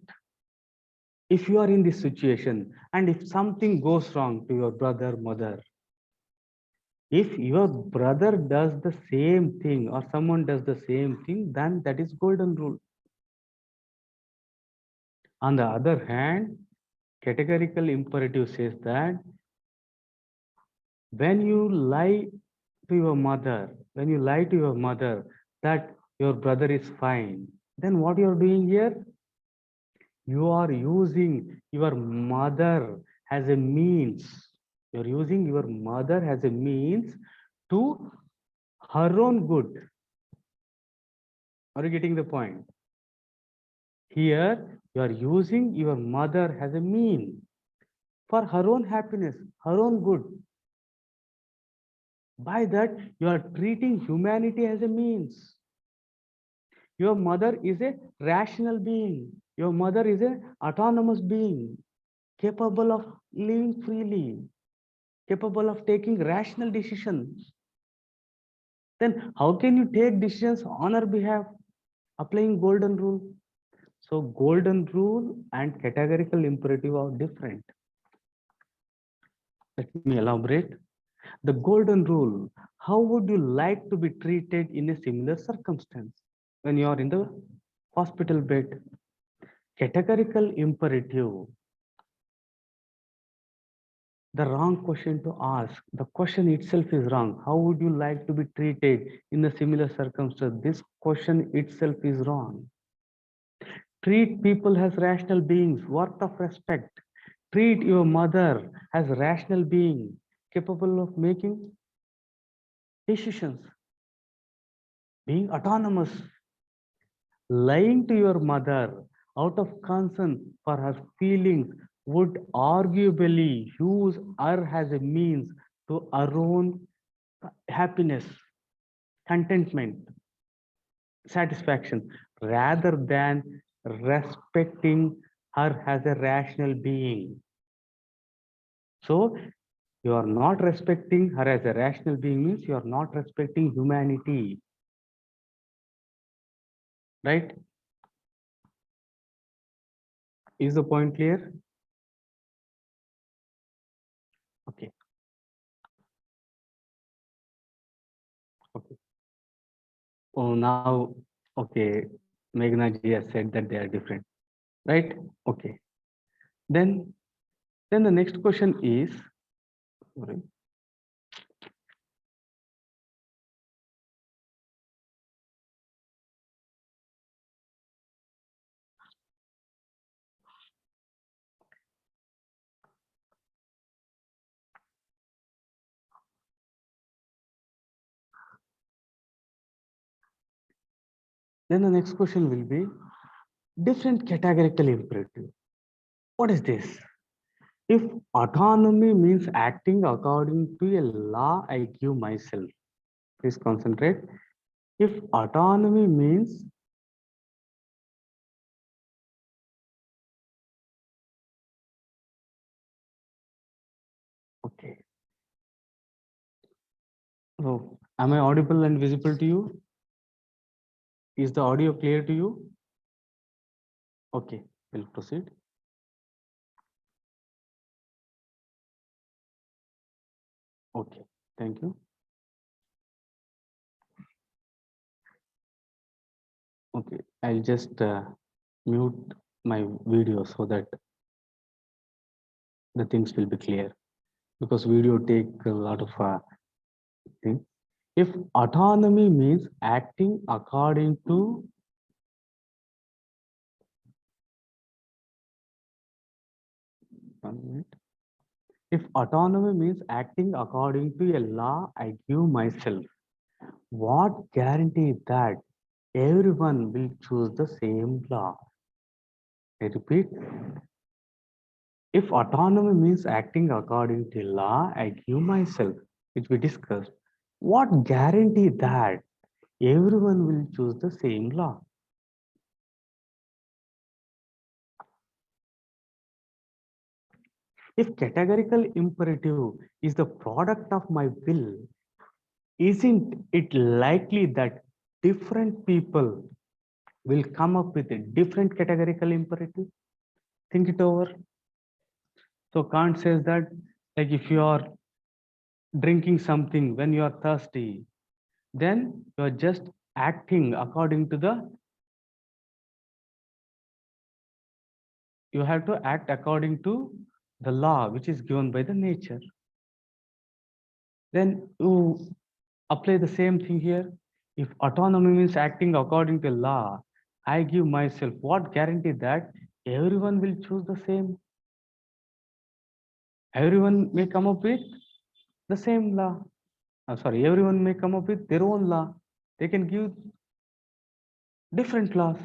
if you are in this situation and if something goes wrong to your brother, mother? If your brother does the same thing or someone does the same thing, then that is golden rule. On the other hand, categorical imperative says that when you lie to your mother, when you lie to your mother that your brother is fine, then what you are doing here? You are using your mother as a means. You are using your mother as a means to her own good. Are you getting the point? Here, you are using your mother as a mean for her own happiness, her own good. By that, you are treating humanity as a means. Your mother is a rational being. Your mother is an autonomous being, capable of living freely, capable of taking rational decisions. Then how can you take decisions on her behalf? Applying golden rule. So golden rule and categorical imperative are different. Let me elaborate. The golden rule, how would you like to be treated in a similar circumstance when you are in the hospital bed? Categorical imperative the wrong question to ask. The question itself is wrong. How would you like to be treated in a similar circumstance? This question itself is wrong. Treat people as rational beings worth of respect. Treat your mother as a rational being capable of making decisions, being autonomous. Lying to your mother out of concern for her feelings would arguably use her as a means to her own happiness, contentment, satisfaction, rather than respecting her as a rational being. So, you are not respecting her as a rational being means you are not respecting humanity. Right? Is the point clear? Okay. Okay. Oh, now, okay. Meghna ji has said that they are different. Right? Okay. Then the next question is, sorry. Then the next question will be different categorical imperative. What is this? If autonomy means acting according to a law I give myself, please concentrate. If autonomy means okay. So, am I audible and visible to you? Is the audio clear to you? Okay, we'll proceed. Okay, thank you. Okay, I'll just mute my video so that the things will be clear, because video take a lot of things. If autonomy means acting according to if autonomy means acting according to a law I give myself, what guarantee that everyone will choose the same law? I repeat, if autonomy means acting according to law I give myself, which we discussed, what guarantee that everyone will choose the same law? If categorical imperative is the product of my will, isn't it likely that different people will come up with a different categorical imperative? Think it over. So Kant says that, like, if you are drinking something when you are thirsty, then you are just acting according to the, you have to act according to the law which is given by the nature. Then you apply the same thing here. If autonomy means acting according to law, I give myself, what guarantee that everyone will choose the same? Everyone may come up with the same law. Sorry, everyone may come up with their own law. They can give different laws.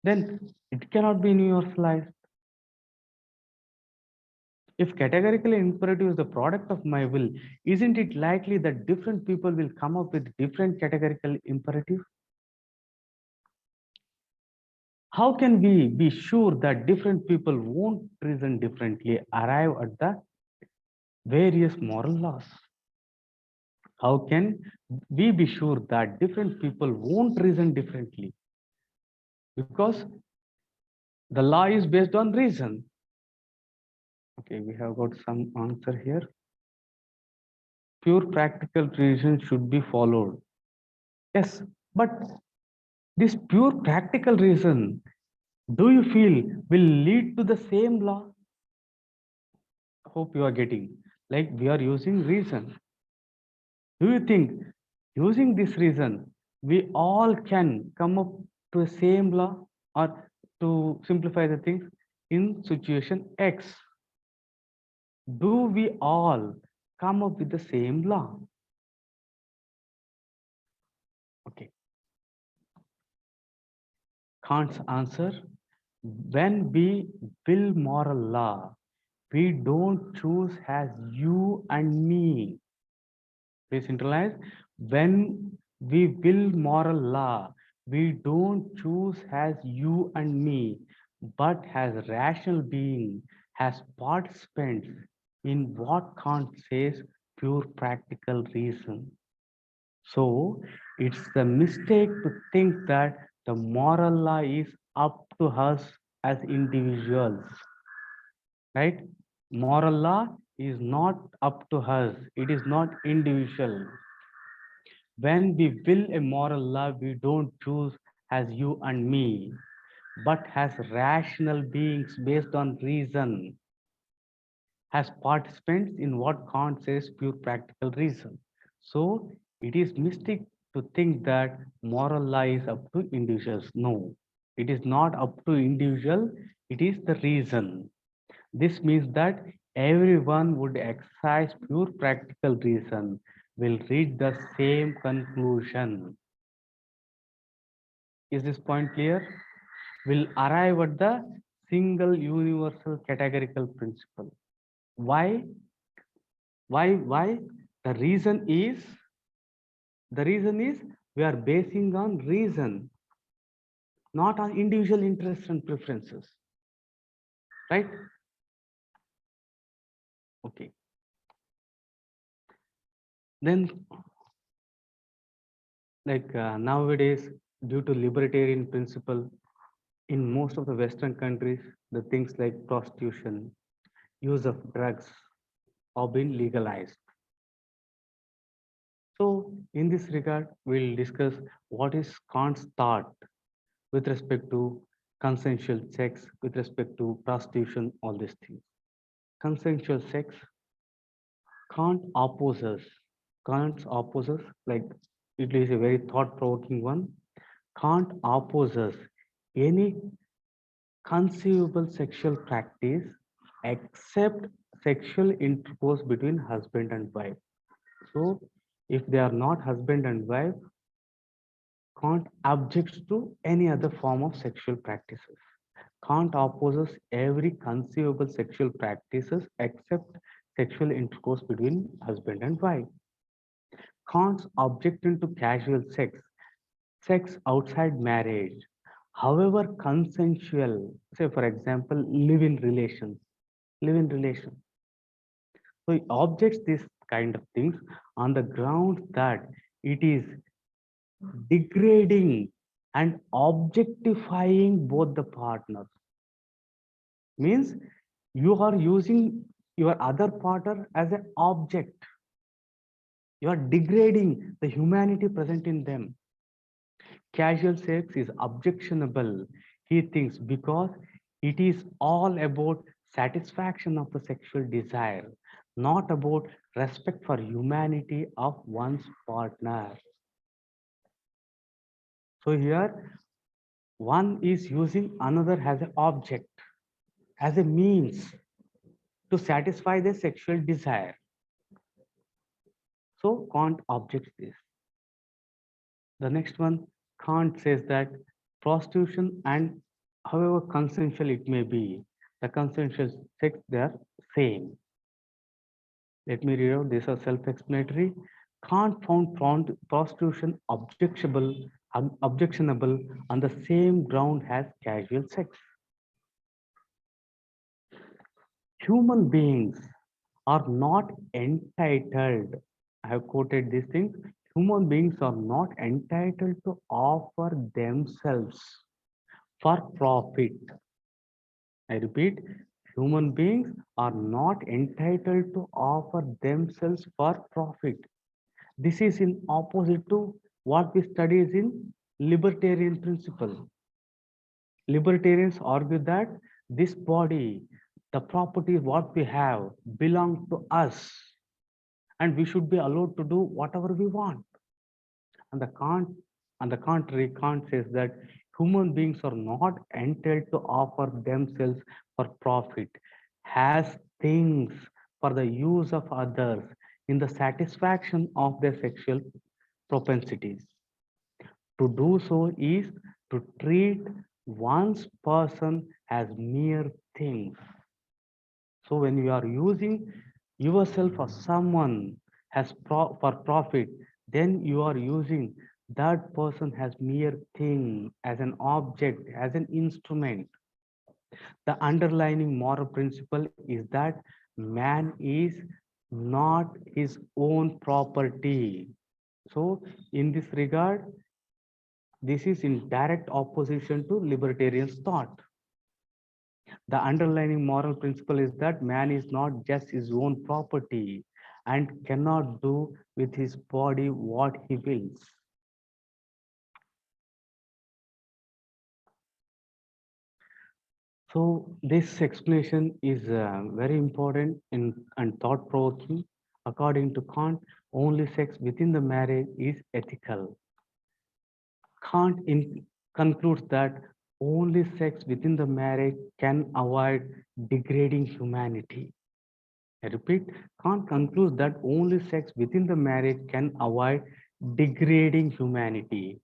Then it cannot be universalized. If categorical imperative is the product of my will, isn't it likely that different people will come up with different categorical imperative? How can we be sure that different people won't reason differently, arrive at the various moral laws? How can we be sure that different people won't reason differently? Because the law is based on reason. Okay, we have got some answer here. Pure practical reason should be followed. Yes, but this pure practical reason, do you feel will lead to the same law? Hope you are getting. Like we are using reason. Do you think using this reason we all can come up to the same law, or to simplify the things in situation X? Do we all come up with the same law? Okay. Kant's answer: when we build moral law, we don't choose as you and me. Please internalize. When we build moral law, we don't choose as you and me, but as rational being, as participants in what Kant says pure practical reason. So it's the mistake to think that the moral law is up to us as individuals, right? Moral law is not up to us, it is not individual. When we will a moral law, we don't choose as you and me, but as rational beings based on reason, as participants in what Kant says pure practical reason. So it is mistake to think that moral law is up to individuals. No, it is not up to individual, it is the reason. This means that everyone would exercise pure practical reason will reach the same conclusion. Is this point clear? Will arrive at the single universal categorical principle. Why? Why? The reason is we are basing on reason, not on individual interests and preferences. Right? Okay. Then, like nowadays, due to libertarian principle, in most of the Western countries, the things like prostitution, use of drugs have been legalized. So, in this regard, we'll discuss what is Kant's thought with respect to consensual sex, with respect to prostitution, all these things. Consensual sex, Kant opposes. Kant opposes, like it is a very thought-provoking one. Kant opposes any conceivable sexual practice except sexual intercourse between husband and wife. So, if they are not husband and wife, Kant objects to any other form of sexual practices. Kant opposes every conceivable sexual practices except sexual intercourse between husband and wife. Kant's objection to casual sex, sex outside marriage, however consensual, say for example, live-in relations, live-in relation. So he objects this kind of things on the grounds that it is degrading and objectifying both the partners. Means you are using your other partner as an object. You are degrading the humanity present in them. Casual sex is objectionable, he thinks, because it is all about satisfaction of the sexual desire, not about respect for humanity of one's partner. So here, one is using another as an object, as a means to satisfy their sexual desire. So Kant objects this. The next one, Kant says that prostitution and however consensual it may be, the consensual sex, they are same. Let me read out, these are self-explanatory. Kant found prostitution objectionable on the same ground as casual sex. Human beings are not entitled, I have quoted these things, human beings are not entitled to offer themselves for profit. I repeat, human beings are not entitled to offer themselves for profit. This is in opposite to what we study in libertarian principle. Libertarians argue that this body, The property, what we have, belong to us, and we should be allowed to do whatever we want. And on the contrary, Kant says that human beings are not entitled to offer themselves for profit, as things for the use of others in the satisfaction of their sexual propensities. To do so is to treat one's person as mere things. So when you are using yourself or someone for profit, then you are using that person as mere thing, as an object, as an instrument. The underlying moral principle is that man is not his own property. So in this regard, this is in direct opposition to libertarian thought. The underlying moral principle is that man is not just his own property and cannot do with his body what he wills. So this explanation is very important and thought-provoking. According to Kant, only sex within the marriage is ethical. Concludes that only sex within the marriage can avoid degrading humanity. I repeat, Kant concludes that only sex within the marriage can avoid degrading humanity.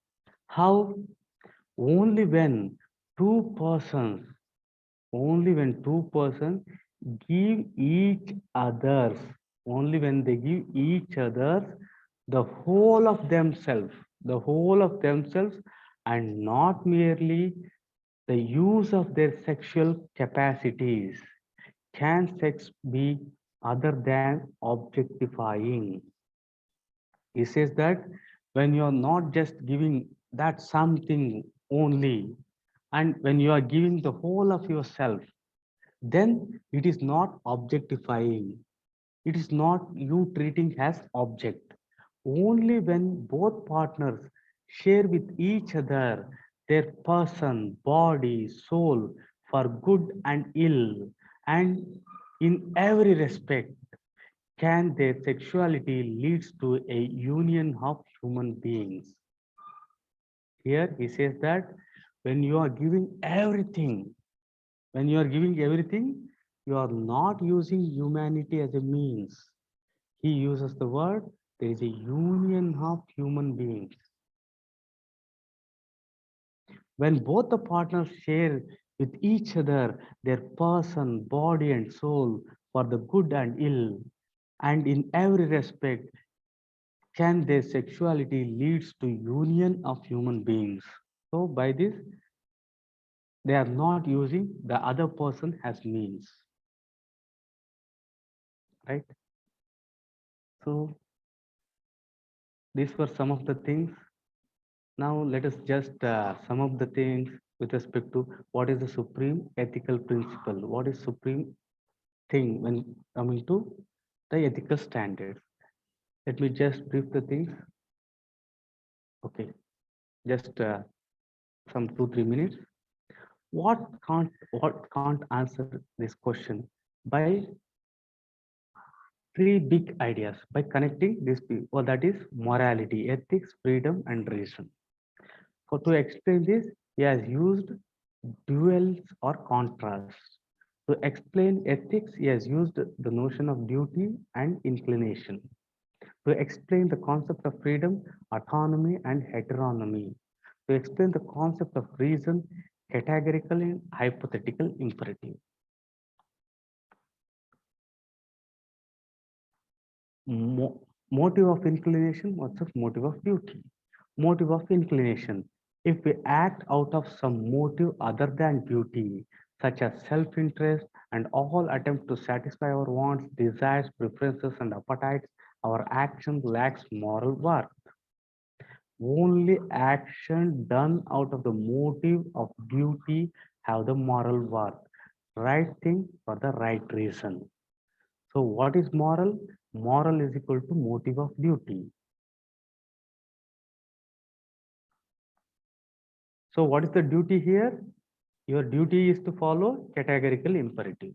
How? Only when two persons, only when two persons give each others, only when they give each others the the whole of themselves, and not merely the use of their sexual capacities, can sex be other than objectifying. He says that when you are not just giving that something only, and when you are giving the whole of yourself, then it is not objectifying. It is not you treating as object. Only when both partners share with each other their person, body, soul for good and ill, and in every respect, can their sexuality leads to a union of human beings. Here he says that when you are giving everything, when you are giving everything, you are not using humanity as a means. He uses the word, there is a union of human beings. When both the partners share with each other their person, body, and soul for the good and ill, and in every respect, can their sexuality leads to union of human beings. So by this, they are not using the other person as means, right? So these were some of the things. Now let us just sum up the things with respect to what is the supreme ethical principle, what is supreme thing when coming to the ethical standards. Let me just brief the things. Okay, just some 2-3 minutes. What can't answer this question by three big ideas, by connecting this, well, that is morality, ethics, freedom, and reason. For to explain this, he has used duals or contrasts. To explain ethics, he has used the notion of duty and inclination. To explain the concept of freedom, autonomy, and heteronomy. To explain the concept of reason, categorical and hypothetical imperative. Motive of inclination versus motive of duty. Motive of inclination. If we act out of some motive other than duty, such as self-interest and all attempt to satisfy our wants, desires, preferences, and appetites, our action lacks moral worth. Only action done out of the motive of duty have the moral worth. Right thing for the right reason. So what is moral? Moral is equal to motive of duty. So what is the duty here? Your duty is to follow categorical imperative.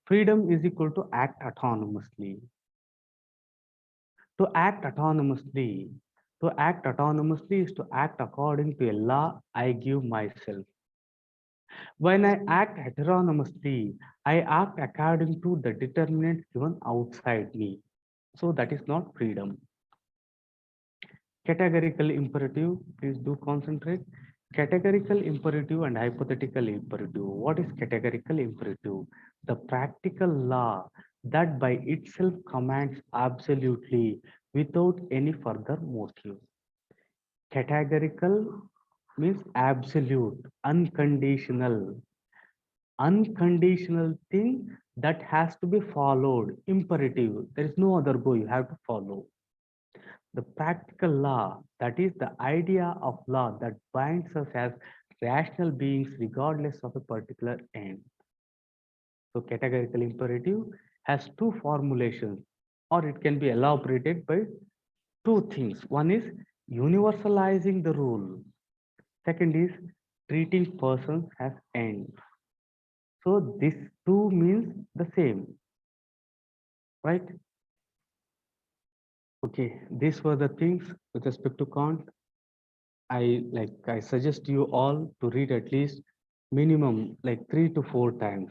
Freedom is equal to act autonomously. To act autonomously, to act autonomously is to act according to a law I give myself. When I act heteronomously, I act according to the determinants given outside me. So that is not freedom. Categorical imperative, please do concentrate. Categorical imperative and hypothetical imperative. What is categorical imperative? The practical law that by itself commands absolutely without any further motive. Categorical means absolute, unconditional, unconditional thing that has to be followed, imperative. There is no other go, you have to follow. The practical law, that is the idea of law that binds us as rational beings regardless of a particular end. So categorical imperative has two formulations, or it can be elaborated by two things. One is universalizing the rule. Second is treating persons as ends. So this two means the same, right? Okay, these were the things with respect to Kant. I suggest you all to read at least minimum like 3 to 4 times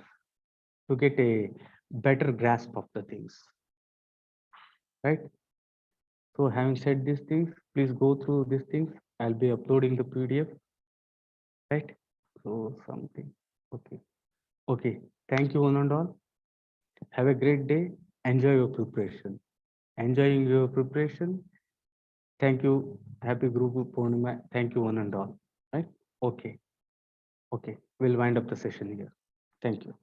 to get a better grasp of the things, right? So having said these things, please go through these things. I'll be uploading the PDF, right? So something, okay. Okay, thank you one and all. Have a great day. Enjoy your preparation. Enjoying your preparation. Thank you. Happy Guru Purnima. Thank you one and all, right? Okay, okay. We'll wind up the session here. Thank you.